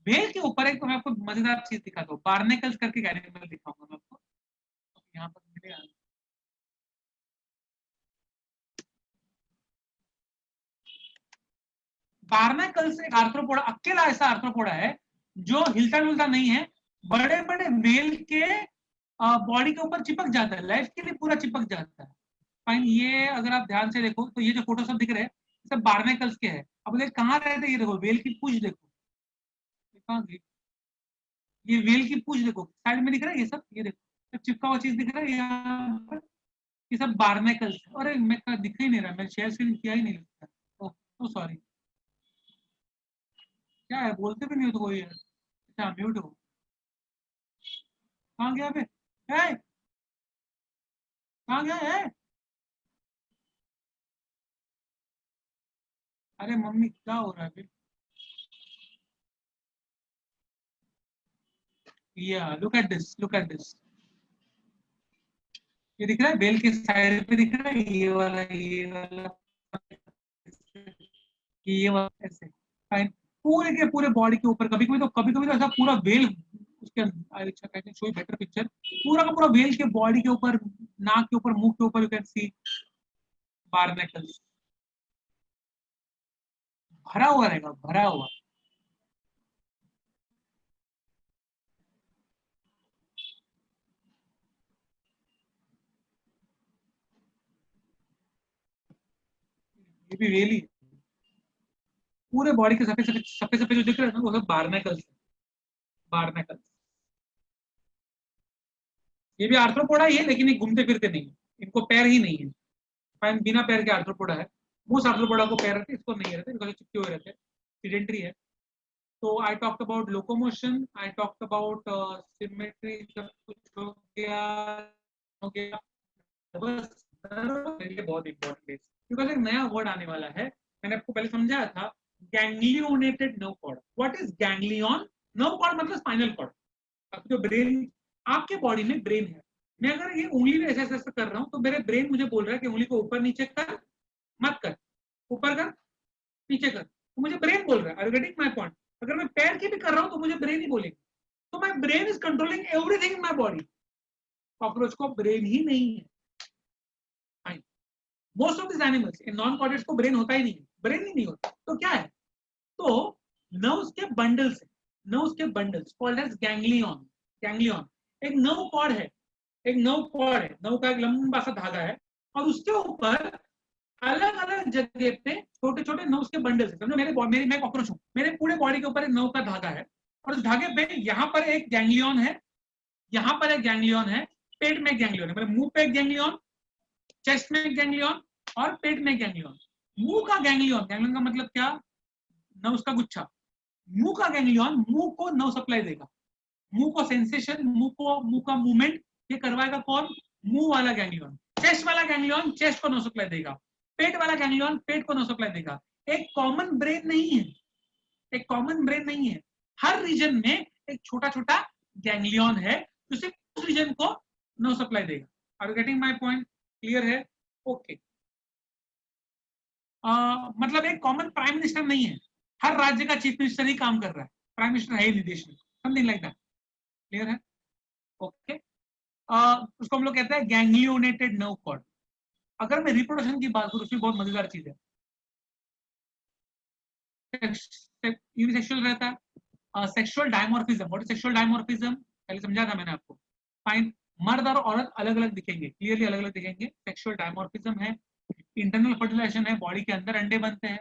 [SPEAKER 1] वेल के ऊपर एक तो मैं आपको मजेदार चीज दिखाता हूँ, बार्नेकल्स करके एनिमल दिखाऊंगा मैं आपको, यहाँ पर मिलेगा, बार्नेकल्स एक आर्थ्रोपोडा, अकेला ऐसा आर्थ्रोपोडा है जो हिलता डुलता नहीं है, बड़े बड़े वेल के बॉडी के ऊपर चिपक जाता है, लाइफ के लिए पूरा चिपक जाता है, फाइन। ये अगर आप ध्यान से देखो तो ये जो फोटो सब दिख रहे हैं सब बार्नेकल्स के हैं, अब बोले कहाँ रहते हैं, ये देखो वेल की पूंछ देखो, कहाँ गई, ये वेल की पूंछ देखो, साइड में दिख रहा है, ये सब, ये देखो सब चिपका हुआ चीज दिख रहा है यहाँ पर, ये सब बार्नेकल्स, अरे मैं दिख ही नहीं रहा, मैं शेयर स्क्रीन किया ही नहीं लगता, ओह तो सॉरी, क्या है बोलते भी नहीं हो तो कोई है, अच्छा म्यूट हो, कहाँ गया बे, है कहाँ गया है, अरे मम्मी क्या हो रहा है बे, ये लुक एट दिस, ये दिख रहा है बेल के साइड पे दिख रहा है, ये वाला ऐसे, फाइन, पूरे के पूरे बॉडी के ऊपर, कभी कभी तो ऐसा पूरा वेल उसके, अच्छा कहते हैं शो बेटर पिक्चर, पूरा का पूरा वेल के बॉडी के ऊपर, नाक के ऊपर, मुंह के ऊपर, यू कैन सी बार्नेकल्स, भरा हुआ रहेगा, भरा हुआ, ये भी वेल ही, पूरे बॉडी के सफेद सफेद सफेद सफेद जो दिख रहा है ना वो सब बार्नेकल्स, बार्नाकल्स। ये भी आर्थ्रोपोडा ही है, लेकिन ये घूमते फिरते नहीं है, इनको पैर ही नहीं है। फाइन, बिना पैर के आर्थ्रोपोडा है। मोस्ट आर्थ्रोपोडा को पैर रहते हैं, इसको नहीं रहते, इनको चिपके हुए रहते हैं, सीडेंटरी है। तो I talked about locomotion, I talked about symmetry, सब कुछ हो गया। बस ये बहुत इंपॉर्टेंट है, बिकॉज एक नया वर्ड आने वाला है। मैंने आपको पहले समझाया था, ganglionated nerve cord. What is ganglion? Nerve cord मतलब स्पाइनल कॉर्ड। अब जो ब्रेन, आपके बॉडी में ब्रेन है, मैं अगर ये उंगली में ऐसे ऐसे कर रहा हूँ तो मेरे ब्रेन मुझे बोल रहा है कि उंगली को ऊपर नीचे कर, मत कर, ऊपर कर, नीचे कर, तो मुझे ब्रेन बोल रहा है। Are you getting my point? अगर मैं पैर की भी कर रहा हूँ तो मुझे ब्रेन ही बोलेगा। तो my brain is controlling everything in my body. Cockroach को ब्रेन ही नहीं है। Most of this animals, in non chordates को ब्रेन होता ही नहीं है, ब्रेन ही नहीं होता। तो क्या है? तो नर्व्स के बंडल्स, नर्व्स के bundles called as ganglion. Ganglion एक नर्व कॉर्ड है, एक नर्व कॉर्ड है, नर्व का एक लंबा सा धागा है, और उसके ऊपर अलग अलग जगह पे छोटे छोटे नर्व्स के बंडल्स है। समझो मेरी मैं कॉकरोच हूँ, मेरे पूरे बॉडी के ऊपर एक नर्व का धागा है, और उस धागे पे यहाँ पर एक गैंग्लियन है, यहाँ पर एक गैंग्लियन है, पेट में एक गैंग्लियन है, मतलब मुंह पे एक गैंग्लियन, चेस्ट में एक गैंग्लियन, और पेट में गैंग्लियन। मुंह का गैंग्लियन, गैंग्लियन का मतलब क्या? नर्व्स का गुच्छा। मुंह का गैंग्लियन मुंह को नर्व सप्लाई देगा, मुंह को सेंसेशन, मुंह का मूवमेंट ये करवाएगा कौन? मुंह वाला गैंग्लियन। चेस्ट वाला गैंग्लियन चेस्ट को नर्व सप्लाई देगा, पेट वाला गैंग्लियन पेट को नर्व सप्लाई देगा। एक कॉमन ब्रेन नहीं है, एक कॉमन ब्रेन नहीं है। हर रीजन में एक छोटा छोटा गैंग्लियन है जो सिर्फ उस रीजन को नर्व सप्लाई देगा। Are you getting my point? Clear है? ओके। मतलब एक कॉमन प्राइम मिनिस्टर नहीं है, हर राज्य का चीफ मिनिस्टर ही काम कर रहा है, प्राइम मिनिस्टर है ही नहीं देश में, समथिंग लाइक दैट। क्लियर है? ओके। उसको हम लोग कहते हैं गैंग्लियोनेटेड नर्व कॉर्ड। अगर मैं रिप्रोडक्शन की बात करूं, उसमें बहुत मजेदार चीज है। यूनिसेक्सुअल रहता है। Sexual dimorphism, what is sexual dimorphism? पहले समझा था मैंने आपको। फाइन, मर्द और औरत अलग अलग दिखेंगे, क्लियरली अलग अलग दिखेंगे, सेक्सुअल डायमॉर्फिज्म है। इंटरनल फर्टिलाइजेशन है, बॉडी के अंदर अंडे बनते हैं,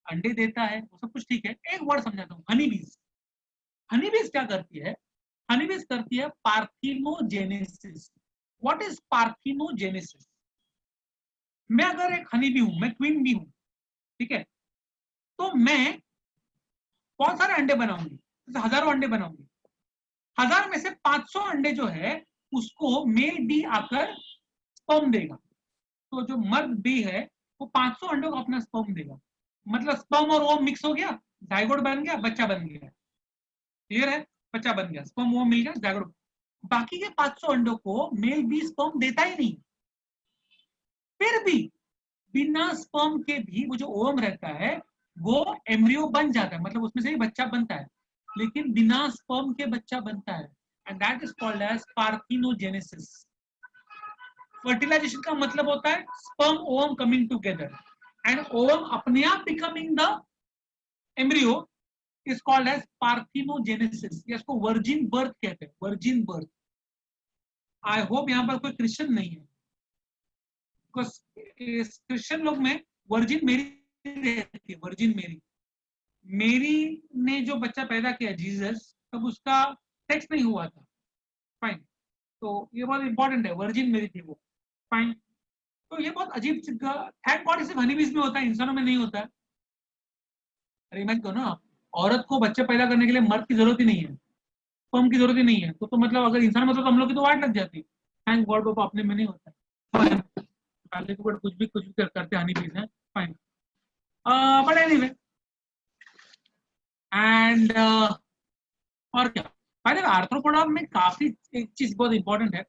[SPEAKER 1] अंडे देता है, वो सब कुछ ठीक है। एक वर्ड समझाता हूँ, हनी बीज। हनी बीज क्या करती है? हनी बीज करती है पार्थिनोजेनेसिस। What is parthenogenesis? मैं अगर एक हनी बी हूं, मैं क्वीन बी हूं, ठीक है, तो मैं बहुत सारे अंडे बनाऊंगी, हजारों अंडे बनाऊंगी। हजार में से 500 अंडे जो है उसको मेल बी आकर स्पर्म देगा। तो जो मर्द बी है वो 500 अंडों को अपना स्पर्म देगा, मतलब स्पर्म और ओम मिक्स हो गया, जाइगोट बन गया, बच्चा बन गया। क्लियर है? बच्चा बन गया, स्पर्म ओम मिल गया, जाइगोट। बाकी के 500 अंडों को मेल बी स्पर्म देता ही नहीं। फिर भी बिना स्पर्म के भी वो जो ओवम रहता है वो एम्ब्रियो बन जाता है, मतलब उसमें से ही बच्चा बनता है, लेकिन बिना स्पर्म के बच्चा बनता है, and that is called as parthenogenesis. Fertilization का मतलब होता है sperm ovum coming together, and ovum अपने आप becoming the embryo is called as parthenogenesis. या इसको वर्जिन बर्थ कहते हैं, वर्जिन बर्थ। आई होप यहाँ पर कोई क्रिश्चियन नहीं है, क्रिश्चियन लोग में वर्जिन मेरी रहती है, वर्जिन मेरी। मेरी ने जो बच्चा पैदा किया जीसस, तब उसका सेक्स नहीं हुआ था। फाइन, तो ये बहुत इंपॉर्टेंट है, वर्जिन मेरी थी वो। फाइन, तो ये बहुत अजीब, थैंक गॉड सिर्फ हनीबीज में होता है, इंसानों में नहीं होता है। अरे इमेजिन करो ना, औरत को बच्चे पैदा करने के लिए मर्द की जरूरत ही नहीं है, स्पर्म की जरूरत ही नहीं है, तो मतलब अगर इंसान में तो हम लोग की तो वाट लग जाती। थैंक गॉड बाबा अपने में नहीं होता है। कुछ भी करते हनीबीज हैं। फाइन, बट एनीवे, एंड और क्या, पहले आर्थ्रोपोडा में काफी एक चीज बहुत इंपॉर्टेंट है।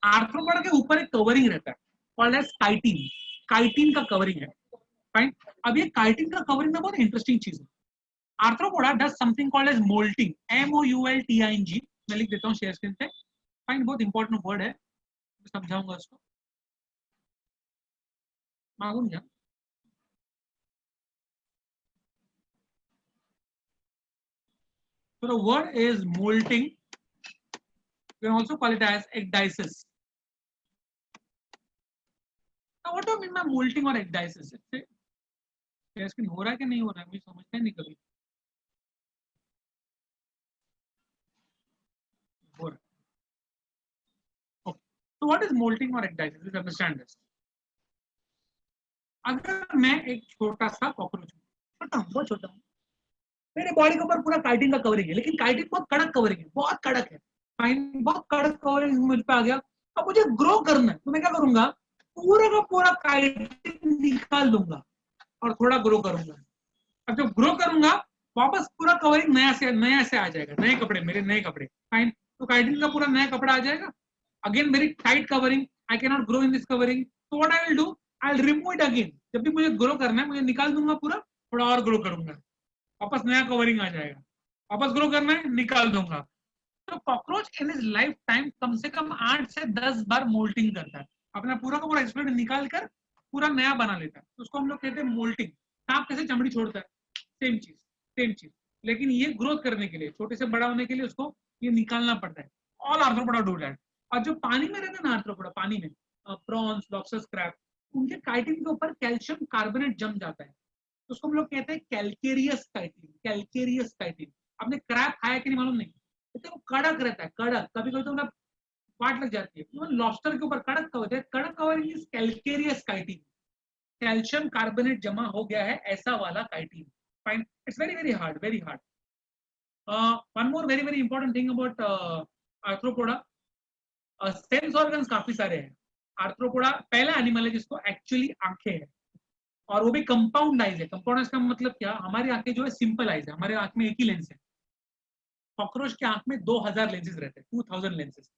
[SPEAKER 1] आर्थ्रोपोडा के ऊपर एक कवरिंग रहता है, कॉल्ड एज काइटिन। काइटिन का कवरिंग है। फाइन, अब ये काइटिन का कवरिंग में बहुत इंटरेस्टिंग चीज है। Arthropoda does something called as moulting, MOULTING। मैं लिख देता हूँ शेयर स्क्रीन पे। फाइन, बहुत इंपॉर्टेंट वर्ड है, समझाऊंगा उसको। मांगूंगा। So the word is molting. You can also call it as ecdysis. Now, what do you mean by molting or ecdysis? इससे हो रहा है कि नहीं हो रहा है, मुझे समझता नहीं कभी। हो रहा है। ओके, तो व्हाट इज मोल्टिंग और एक्टाइसिस? Let's understand this. अगर मैं एक छोटा सा कॉकरोच हूँ, छोटा हूँ, बहुत छोटा हूँ, मेरे बॉडी के ऊपर पूरा काइटिन का कवरिंग है, लेकिन काइटिन बहुत कड़क कवरिंग है, बहुत कड़क है, फाइन, बहुत कड़क कवरिंग मुझ पे आ गया। अब मुझे ग्रो करना है, तो मैं क्या करूंगा, पूरा का पूरा काइटिन निकाल दूंगा और थोड़ा ग्रो करूंगा। अब जब ग्रो करूंगा, वापस पूरा कवरिंग नया से आ जाएगा, नए कपड़े, मेरे नए कपड़े, फाइन। तो काइटिन का पूरा नया कपड़ा आ जाएगा, again very tight covering, I can not grow in this covering. तो what I will do, I will remove it again. जब भी मुझे ग्रो करना है, मुझे निकाल दूंगा पूरा, थोड़ा और ग्रो करूंगा, वापस नया कवरिंग आ जाएगा, वापस ग्रो करना है, निकाल दूंगा। तो cockroach in his lifetime कम से कम 8 से 10 बार मोल्टिंग करता है, अपना पूरा का पूरा एक्सप्लोड निकाल कर पूरा नया बना लेता है, तो उसको हम लोग कहते हैं मोल्टिंग। सांप कैसे चमड़ी छोड़ता है, सेम चीज, सेम चीज, लेकिन ये ग्रोथ करने के लिए, छोटे से बड़ा होने के लिए उसको ये निकालना पड़ता है। All arthropoda do that. और जो पानी में रहते हैं ना आर्थ्रोपोडा, पानी में प्रॉन्स, लॉबस्टर, क्रैब, उनके काइटिन के ऊपर कैल्शियम कार्बोनेट जम जाता है, तो उसको हम लोग कहते हैं कैल्केरियस काइटिन, कैल्केरियस काइटिन। आपने क्रैब खाया कि नहीं मालूम नहीं, तो वो कड़क रहता है, कड़क, कभी कभी तो मतलब वाट लग जाती है। इवन लॉबस्टर के ऊपर कड़क कवर है, कड़क covering is calcareous chitin, calcium carbonate जमा हो गया है ऐसा वाला chitin, fine. It's very very hard, very hard. One more very very important thing about arthropoda, sense organs काफी सारे हैं। आर्थ्रोपोडा पहला एनिमल है जिसको एक्चुअली आंखें हैं, और वो भी कंपाउंड आइज है। कंपाउंड आइज का मतलब क्या, हमारी आंखें जो है सिंपल आइज है, हमारे आंख में एक ही लेंस है, कॉकरोच के आंख में 2000 लेंसेज रहते हैं, 2000 लेंसेज।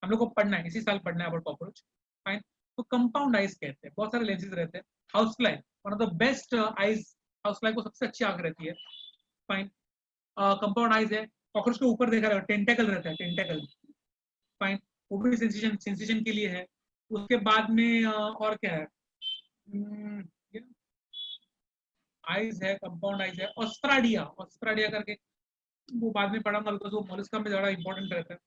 [SPEAKER 1] हम लोग को पढ़ना है, इसी साल पढ़ना है अबाउट कॉकरोच, फाइन। तो कंपाउंड आइज कहते हैं, बहुत सारे लेंसेज रहते हैं। House fly, one of the best eyes, house fly को सबसे अच्छी आंख रहती है, फाइन। कंपाउंड आइज है। कॉकरोच के ऊपर देखा रहेगा टेंटेकल रहता है, टेंटेकल, फाइन, वो भी सेंसेशन, सेंसेशन के लिए है। उसके बाद में और क्या है, आइज है, कंपाउंड आइज है। ऑस्ट्राडिया, ऑस्ट्राडिया करके, वो बाद में पढ़ाऊंगा बिकॉज वो मोलस्का में ज्यादा इंपॉर्टेंट रहता है,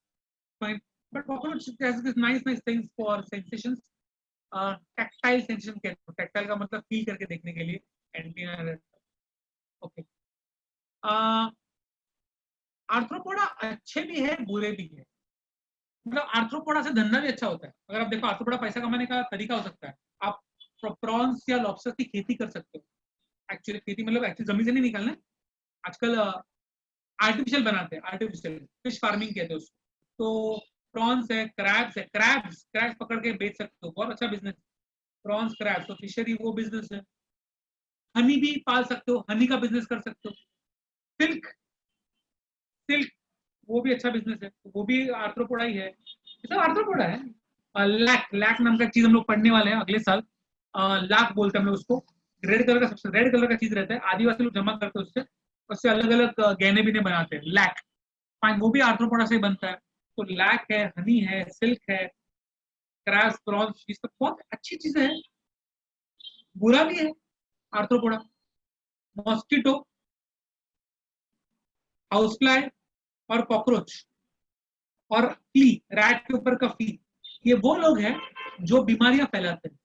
[SPEAKER 1] fine. But cockroach has this nice nice things for sensations. Tactile sensation कहते हैं, टैक्टाइल का मतलब फील करके देखने के लिए एंटीना रहता है, ओके। आर्थ्रोपोडा अच्छे भी है, बुरे भी है। मतलब आर्थ्रोपोडा से धंधा भी अच्छा होता है। अगर आप देखो, आर्थ्रोपोडा पैसा कमाने का तरीका हो सकता है, आप प्रॉन्स या लॉबस्टर की खेती कर सकते हो। एक्चुअली खेती मतलब एक्चुअली जमीन से नहीं निकालना है, आजकल आर्टिफिशियल बनाते हैं, आर्टिफिशियल फिश फार्मिंग कहते हैं उसको। तो प्रॉन्स है, क्रैब्स है, क्रैब्स क्रैब्स पकड़ के बेच सकते हो, बहुत अच्छा बिजनेस, प्रॉन्स क्रैब्स। तो फिशरी वो बिजनेस है। हनी भी पाल सकते हो, हनी का बिजनेस कर सकते हो। सिल्क, सिल्क वो भी अच्छा बिजनेस है, वो भी आर्थ्रोपोडा ही है, सब आर्थ्रोपोडा है। लैक, लैक नाम का चीज हम लोग पढ़ने वाले हैं अगले साल। लाख बोलते हैं हम लोग उसको, रेड कलर का, सबसे रेड कलर का चीज रहता है, आदिवासी लोग जमा करते हैं उससे, उससे अलग अलग गहने भी बनाते हैं, लैक, फाइन, वो भी आर्थ्रोपोडा से बनता है। तो लैक है, हनी है, सिल्क है, क्रैब्स, प्रॉन्स, ये सब बहुत अच्छी चीजें हैं। बुरा भी है आर्थ्रोपोडा, मॉस्किटो, हाउस फ्लाई और कॉकरोच और फी, रैट के ऊपर का फी, ये वो लोग हैं जो बीमारियां फैलाते हैं।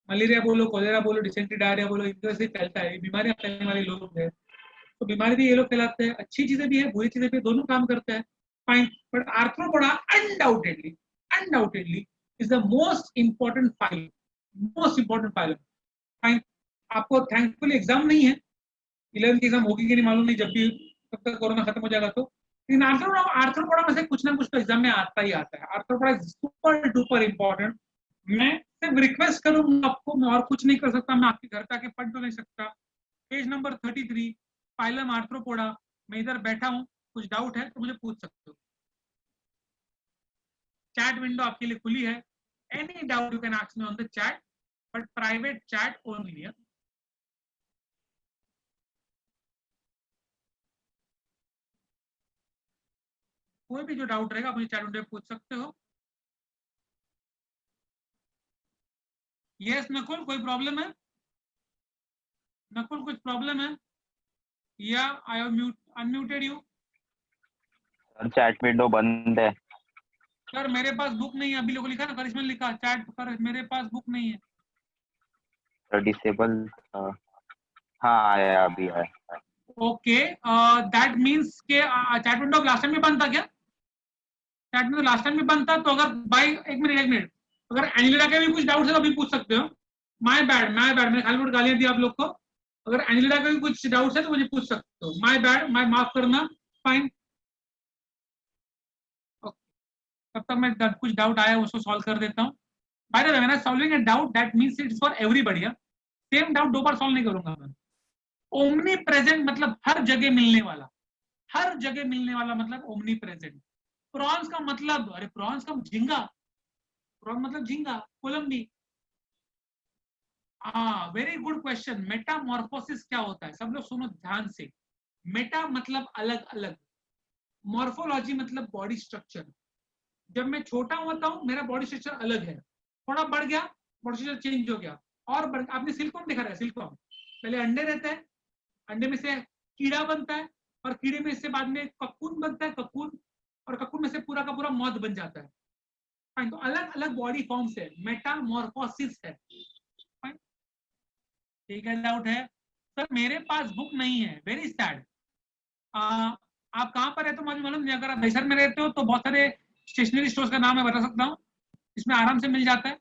[SPEAKER 1] मलेरिया बोलो, कोलेरा बोलो, डिसेंट्री, डायरिया बोलो, इनके से फैलता है, बीमारियां फैलने वाले लोग हैं। तो बीमारी भी ये लोग फैलाते हैं, अच्छी चीजें भी है, बुरी चीजें भी, दोनों काम करते हैं, fine. But arthropoda undoubtedly, undoubtedly is the most important file, most important file, fine. आपको थैंकफुली एग्जाम नहीं है, 11th की एग्जाम होगी कि नहीं मालूम नहीं, जब भी तब तक कोरोना खत्म हो जाएगा तो। लेकिन आर्थ्रोपोडा में से कुछ ना कुछ तो एग्जाम में आता ही आता है। Arthropoda is super duper important. मैं सिर्फ रिक्वेस्ट करूंगा आपको, मैं और कुछ नहीं कर सकता, मैं आपके घर पे आके पढ़ तो नहीं सकता। पेज नंबर 33, फाइलम आर्थ्रोपोडा, मैं इधर बैठा हूँ, कुछ डाउट है तो मुझे पूछ सकते हो। चैट विंडो आपके लिए खुली है, any doubt you can ask me on the chat, but private chat only है। कोई भी जो डाउट रहेगा मुझे चैट विंडो पे पूछ सकते हो। यस नकुल, कोई प्रॉब्लम है? नकुल कुछ प्रॉब्लम है या I have mute unmuted you?
[SPEAKER 2] Chat window बंद है
[SPEAKER 1] सर मेरे पास बुक नहीं है, अभी लोगों लिखा ना, करिश्मा ने लिखा चैट पर, मेरे पास बुक नहीं है।
[SPEAKER 2] Sir, disable. हाँ, आया, अभी आया।
[SPEAKER 1] ओके, दैट मींस के चैट विंडो लास्ट टाइम में बंद था क्या? चैट में तो लास्ट टाइम भी बंद था, तो अगर बाई एक मिनट अगर एनिलिडा के भी कुछ डाउट है तो अभी पूछ सकते हो। माय बैड मैंने खाली बहुत गालियां दी आप लोग को। अगर एनिलिडा का भी कुछ डाउट है तो मुझे पूछ सकते हो। माय बैड, माफ करना। फाइन, तब तक मैं कुछ डाउट आया उसको सॉल्व कर देता हूँ। By the way, when I solving a doubt that means it's for everybody. Same doubt दो बार सॉल्व नहीं करूंगा मैं। ओमनी प्रेजेंट मतलब हर जगह मिलने वाला, हर जगह मिलने वाला मतलब ओमनी प्रेजेंट। प्रॉन्स का मतलब, अरे प्रॉन्स का झींगा, प्रॉन मतलब झींगा, कोलंबी। हाँ, वेरी गुड क्वेश्चन। मेटामॉर्फोसिस क्या होता है, सब लोग सुनो ध्यान से। मेटा मतलब अलग अलग, मॉर्फोलॉजी मतलब बॉडी स्ट्रक्चर। जब मैं छोटा होता हूँ मेरा बॉडी स्ट्रक्चर अलग है, थोड़ा बढ़ गया बॉडी स्ट्रक्चर चेंज हो गया। और आपने सिलिकॉन देखा है, सिलिकॉन पहले अंडे रहते हैं, अंडे में से कीड़ा बनता है, और कीड़े में से बाद में ककून बनता है, ककून, और ककून में से पूरा का पूरा मॉथ बन जाता है। फाइन, तो अलग अलग बॉडी फॉर्म्स है, मेटामॉर्फोसिस है। फाइन, ठीक है, डाउट है? सर मेरे पास बुक नहीं है, वेरी सैड। आप कहाँ पर रहते हो मुझे मालूम नहीं, अगर आप दहशत में रहते हो तो बहुत सारे स्टेशनरी स्टोर्स का नाम मैं बता सकता हूँ, इसमें आराम से मिल जाता है।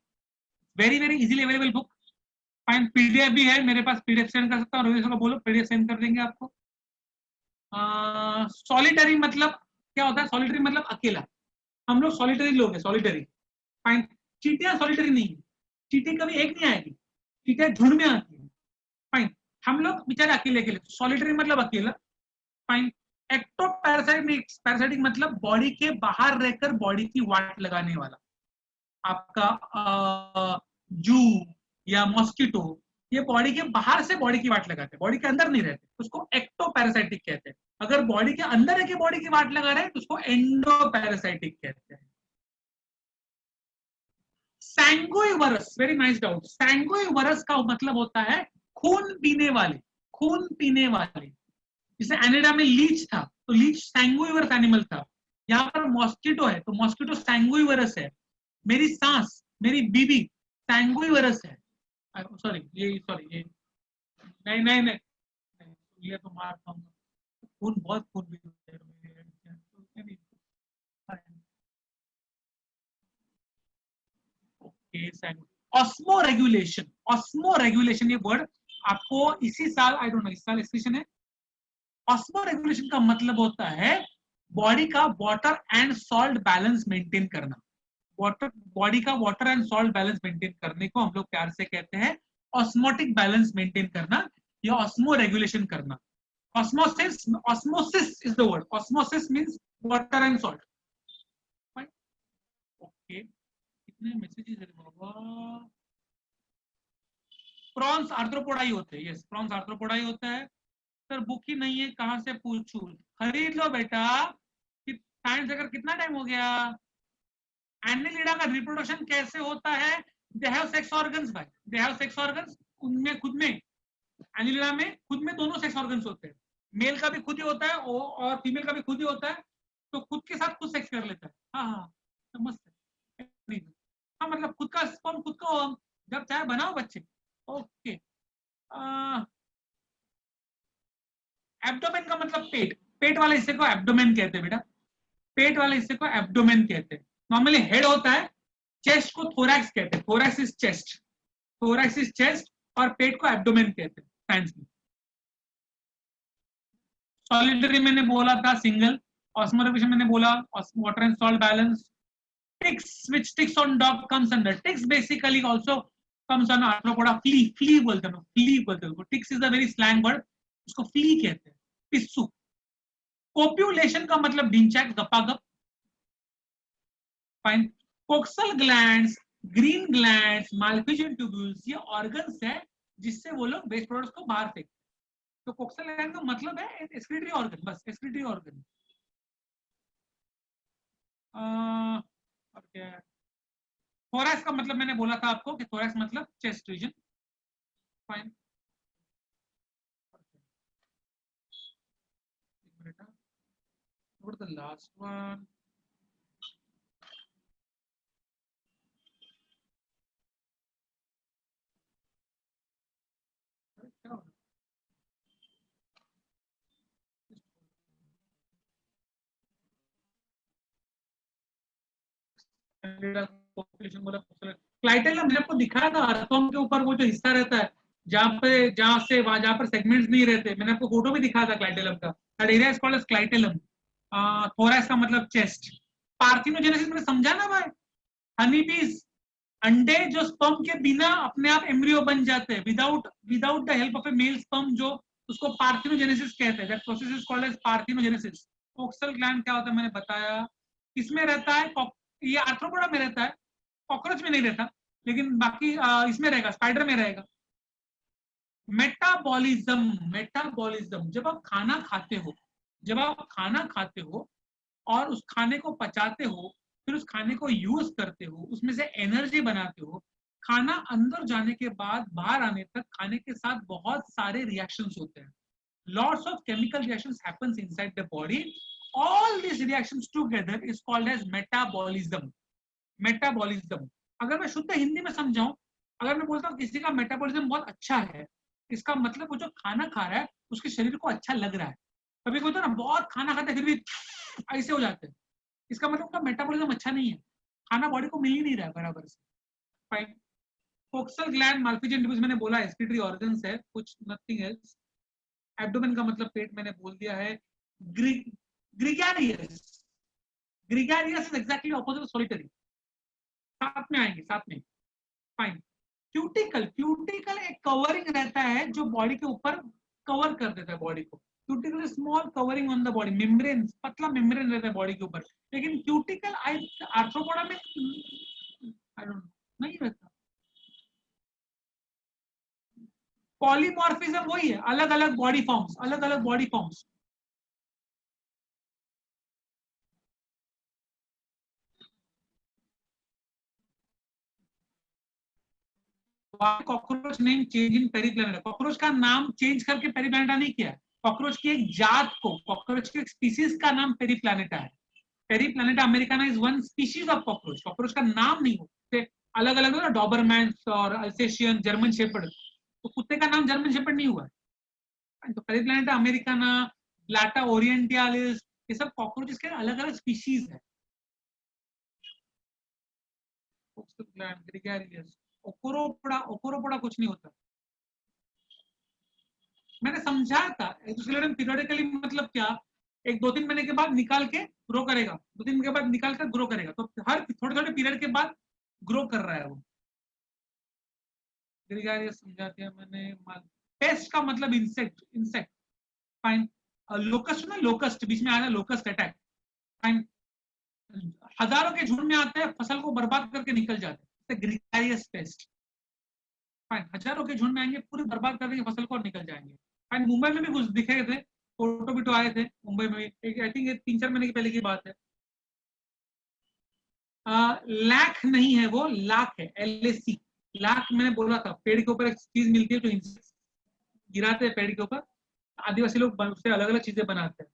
[SPEAKER 1] Very very easily available book. Fine, PDF भी है मेरे पास, पीडीएफ सेंड कर सकता हूँ, रोहित को बोलो पीडीएफ सेंड कर देंगे आपको। सॉलिटरी मतलब क्या होता है? सॉलिटरी मतलब अकेला, हम लोग सॉलिटरी लोग हैं, सॉलिटरी। फाइन, चीटियां सॉलिटरी नहीं है, चीटी कभी एक नहीं आएगी, चीटियां झुंड में आती है। फाइन, हम लोग बेचारे अकेले अकेले, सॉलिटरी मतलब अकेला। फाइन, एक्टो पैरासाइटिक मतलब बॉडी के बाहर रहकर बॉडी की वाट लगाने वाला। आपका जू या मॉस्किटो, ये बॉडी के बाहर से बॉडी की वाट लगाते हैं, बॉडी के अंदर नहीं रहते, उसको एक्टो पैरासाइटिक कहते हैं। अगर बॉडी के अंदर है कि बॉडी की वाट लगा रहे हैं तो उसको एंडो पैरासाइटिक कहते हैं। सैंगोइवरस, वेरी नाइस डाउट। सैंगोइवरस का मतलब होता है खून पीने वाले, खून पीने वाले। जैसे एनिडा में लीच था तो लीच सैंगोइवरस एनिमल था। यहाँ पर मॉस्किटो है तो मॉस्किटो सैंगोइवरस है। मेरी सांस, मेरी बीबी सैंगोइवरस है। सॉरी ये नहीं नहीं नहीं, ये तो मार खाऊंगा, खून बहुत खून भी ऑस्मो रेगुलेशन, ऑस्मो रेगुलेशन ये वर्ड आपको इसी साल, आई डोंट नो इस साल एक्सप्रेशन है। ऑस्मो रेगुलेशन का मतलब होता है बॉडी का water and salt balance maintain करना। वाटर, बॉडी का water and salt balance maintain करने को हम लोग प्यार से कहते हैं ऑस्मोटिक बैलेंस मेंटेन करना या ऑस्मो रेगुलेशन करना। Osmosis, osmosis is the word, osmosis means water and salt. Okay, कितने मैसेजेस है बाबा। प्रॉन्स आर्थ्रोपोडाई होते हैं, यस प्रॉन्स आर्थ्रोपोडाई होता है। सर बुक ही नहीं है, कहां से पूछूं? खरीद लो बेटा। साइंस अगर कितना टाइम हो गया? एनिलिडा का रिप्रोडक्शन कैसे होता है? दे हैव सेक्स ऑर्गन्स भाई, दे हैव सेक्स ऑर्गन्स। उनमें खुद में, एनिलिडा में खुद में दोनों सेक्स ऑर्गन्स होते हैं। मेल का भी खुद ही होता है और फीमेल का भी खुद ही होता है, तो खुद के साथ खुद सेक्स कर लेता है। हाँ हाँ, समझते हैं। हाँ मतलब खुद का स्पर्म खुद को जब चाहे बनाओ बच्चे। ओके, एब्डोमेन का मतलब पेट, पेट वाले हिस्से को एब्डोमेन कहते हैं बेटा, पेट वाले हिस्से को एब्डोमेन कहते हैं। नॉर्मली हेड होता है, चेस्ट को थोरैक्स कहते हैं, thorax is chest, thorax is chest, और पेट को एब्डोमेन कहते हैं साइंस में। सॉलिटरी मैंने बोला था सिंगल, ऑस्मोरेगुलेशन मैंने बोला, water and salt balance. Ticks, which ticks on dog comes under ticks basically also comes on arthropoda, flea, flea बोलते हैं, flea बोलते हैं। Ticks is a very slang word, उसको flea कहते हैं, पिस्सू। कोप्यूलेशन का मतलब डिंचैक, गपागप। Fine, coxal glands, green glands, Malpighian tubules, ये ऑर्गन्स है जिससे वो लोग वेस्ट प्रोडक्ट्स को बाहर फेंकते हैं। तो कोक्सल ग्लैंड का मतलब है एक्सक्रीटरी ऑर्गन, बस एक्सक्रीटरी ऑर्गन। और क्या है? थोरैक्स का मतलब मैंने बोला था आपको कि थोरैक्स मतलब chest region. Fine, what the last one? Population बोला क्लाइटेलम मैंने आपको दिखाया था अर्थवर्म के ऊपर वो जो हिस्सा रहता है जहाँ से वहां जहाँ पर सेगमेंट्स नहीं रहते, मैंने आपको फोटो भी दिखाया था क्लाइटेलम का। That area is called as clitellum. Thorax का मतलब चेस्ट। पार्थिनोजेनेसिस मैंने समझा ना भाई, हनी बीज अंडे जो स्पर्म के बिना अपने आप एम्ब्रियो बन जाते हैं without without the help of a male sperm, जो उसको पार्थिनोजेनेसिस कहते हैं। That process is called as parthenogenesis. Coxal gland क्या होता है मैंने बताया, किसमें रहता है, ये आर्थ्रोपोडा में रहता है, कॉकरोच में नहीं रहता, लेकिन बाकी इसमें रहेगा, स्पाइडर में रहेगा। मेटाबॉलिज्म, मेटाबॉलिज्म जब आप खाना खाते हो, जब आप खाना खाते हो और उस खाने को पचाते हो, फिर उस खाने को यूज करते हो, उसमें से एनर्जी बनाते हो, खाना अंदर जाने के बाद बाहर आने तक खाने के साथ बहुत सारे रिएक्शंस होते हैं। Lots of chemical reactions happens inside the body. All these reactions together is called as metabolism. Metabolism. अगर मैं शुद्ध हिंदी में समझाऊं, अगर मैं बोलता हूँ किसी का मेटाबॉलिज्म बहुत अच्छा है, इसका मतलब वो जो खाना खा रहा है उसके शरीर को अच्छा लग रहा है। कभी कोई तो ना बहुत खाना खाते फिर भी ऐसे हो जाते हैं, इसका मतलब उनका मेटाबॉलिज्म अच्छा नहीं है, खाना बॉडी को मिल ही नहीं रहा है बराबर से। फाइन। कोक्सल ग्लैंड माल्फिजियन डिब्यूज मैंने बोला एक्सक्रीटरी ऑर्गन्स है, कुछ नथिंग एल्स। एब्डोमेन का मतलब पेट मैंने बोल दिया है। Gregarious, gregarious is exactly opposite solitary. साथ में आएंगे, साथ में। फाइन। क्यूटिकल, क्यूटिकल एक कवरिंग रहता है जो बॉडी के ऊपर कवर कर देता है बॉडी को। Cuticle small covering on the body, membrane, पतला मेम्ब्रेन रहता है बॉडी के ऊपर। लेकिन क्यूटिकल आर्थ्रोपोडा में आई डोंट नहीं रहता। पॉलीमॉर्फिज्म वही है, अलग अलग बॉडी फॉर्म्स, अलग अलग body forms. Cockroach name change in Periplaneta, cockroach का नाम चेंज करके पेरीप्लैनेटा नहीं किया है, कॉकरोच की एक जात को, कॉकरोच की एक स्पीसीज का नाम पेरीप्लैनेटा है। Periplaneta Americana is one species of cockroach, cockroach का नाम नहीं हो। अलग अलग हो ना, डॉबरमैन्स और अल्सेशियन, जर्मन शेपर्ड, तो कुत्ते का नाम जर्मन शेपर्ड नहीं हुआ है। तो पेरीप्लैनेटा अमेरिकाना, ब्लाटा ओरिएंटालिस, ये सब कॉकरोचेस के अलग अलग स्पीशीज है। ग्रेगेरियस, ओकोरोपोडा, ओकोरोपोडा कुछ नहीं होता। मैंने समझा था एक्सोस्केलेटन पीरियोडिकली मतलब क्या, एक 2-3 महीने के बाद निकाल के ग्रो करेगा, 2-3 महीने के बाद निकाल कर ग्रो करेगा, तो हर थोड़े थोड़े पीरियड के बाद ग्रो कर रहा है वो। ग्रेगेरियस समझा दिया मैंने। पेस्ट का मतलब इंसेक्ट, इंसेक्ट। फाइन। लोकस्ट ना, लोकस्ट बीच में आया, लोकस्ट अटैक। फाइन। हजारों के झुंड में आते हैं, फसल को बर्बाद करके निकल जाते हैं, ग्रेगेरियस पेस्ट। फाइन। हजारों के झुंड में आएंगे, पूरी बर्बाद कर देंगे फसल को और निकल जाएंगे। फाइन। मुंबई में भी कुछ दिखे थे, फोटो भी तो आए थे मुंबई में, आई थिंक 3-4 महीने की पहले की बात है। लाख नहीं है वो, लाख है, LAC। लाख मैंने बोला था, पेड़ के ऊपर एक चीज मिलती है जो गिराते हैं पेड़ के ऊपर, आदिवासी लोग उससे अलग अलग चीजें बनाते हैं।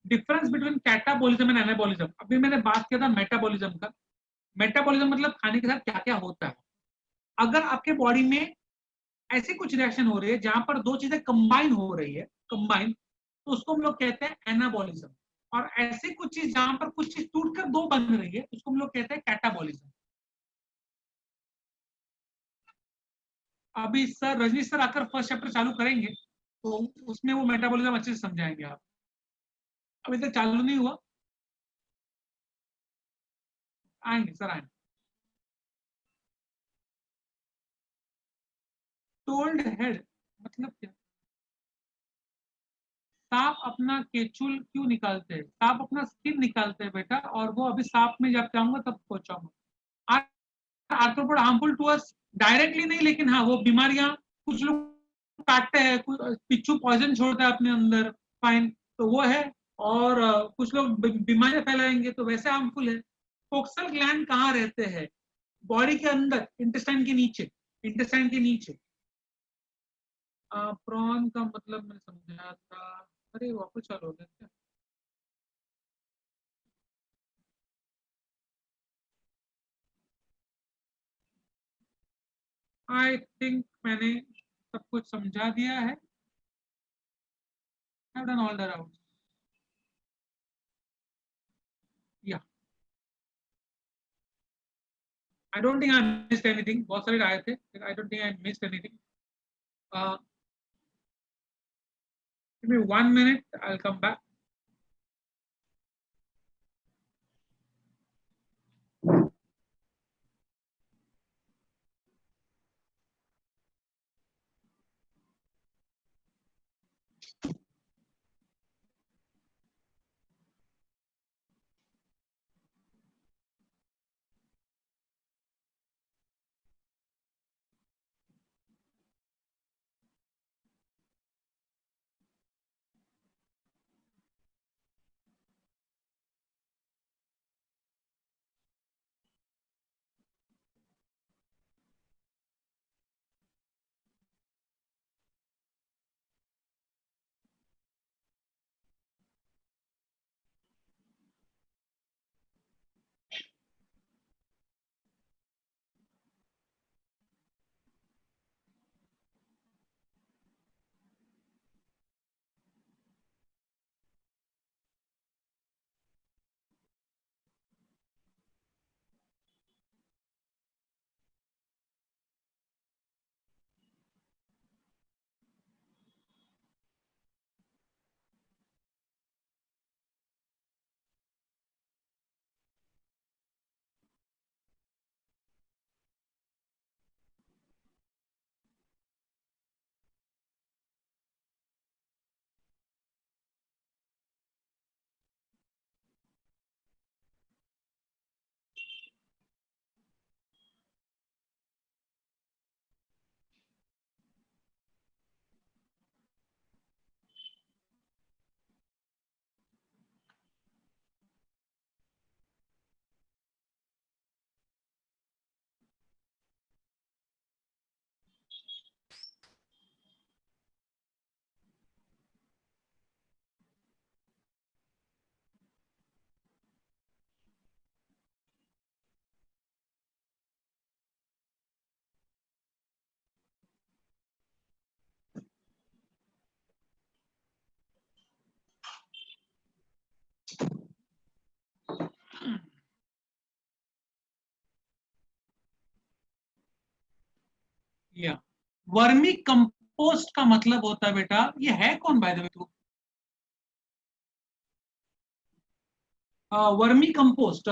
[SPEAKER 1] Difference between catabolism and anabolism, अभी मैंने बात किया था मेटाबॉलिज्म का। मेटाबॉलिज्म मतलब खाने के साथ क्या क्या होता है। अगर आपके बॉडी में ऐसी कुछ रिएक्शन हो रही है जहां पर दो चीजें कंबाइन हो रही है, कंबाइन, तो उसको हम लोग कहते हैं एनाबॉलिज्म। और ऐसी कुछ चीज जहां पर कुछ चीज टूटकर दो बन रही है, उसको हम लोग कहते हैं कैटाबॉलिज्म। अभी सर रजनीश सर आकर फर्स्ट चैप्टर चालू करेंगे, तो उसमें वो मेटाबॉलिज्म अच्छे से समझाएंगे आप। अभी तक चालू नहीं हुआ, आएंगे सर, आएंगे। टोल्ड हेड मतलब क्या, सांप अपना केचुल क्यों निकालते हैं, सांप अपना स्किन निकालते हैं बेटा, और वो अभी सांप में जब जाऊंगा तब पहुंचाऊंगा। Arthropod harmful to us directly नहीं, लेकिन हाँ वो बीमारियां, कुछ लोग काटते हैं, पिच्चू पॉइजन छोड़ता है अपने अंदर। फाइन। तो वो है। और कुछ लोग बीमारियां फैलाएंगे, तो वैसे हार्मफुल है। कोक्सल ग्लैंड कहाँ रहते हैं, बॉडी के अंदर, इंटेस्टाइन के नीचे, इंटेस्टाइन के नीचे। प्रॉन का मतलब मैंने समझाया था, अरे वापस चालू हो गया क्या? आई थिंक मैंने सब कुछ समझा दिया है। I've done all the rounds. Yeah. I don't think I missed anything. बहुत सारे आए थे. I don't think I missed anything. Uh, give me 1 minute. I'll come back. Yeah. Vermi compost का मतलब होता है बेटा, ये है कौन बाय द वे तू? वर्मी कंपोस्ट,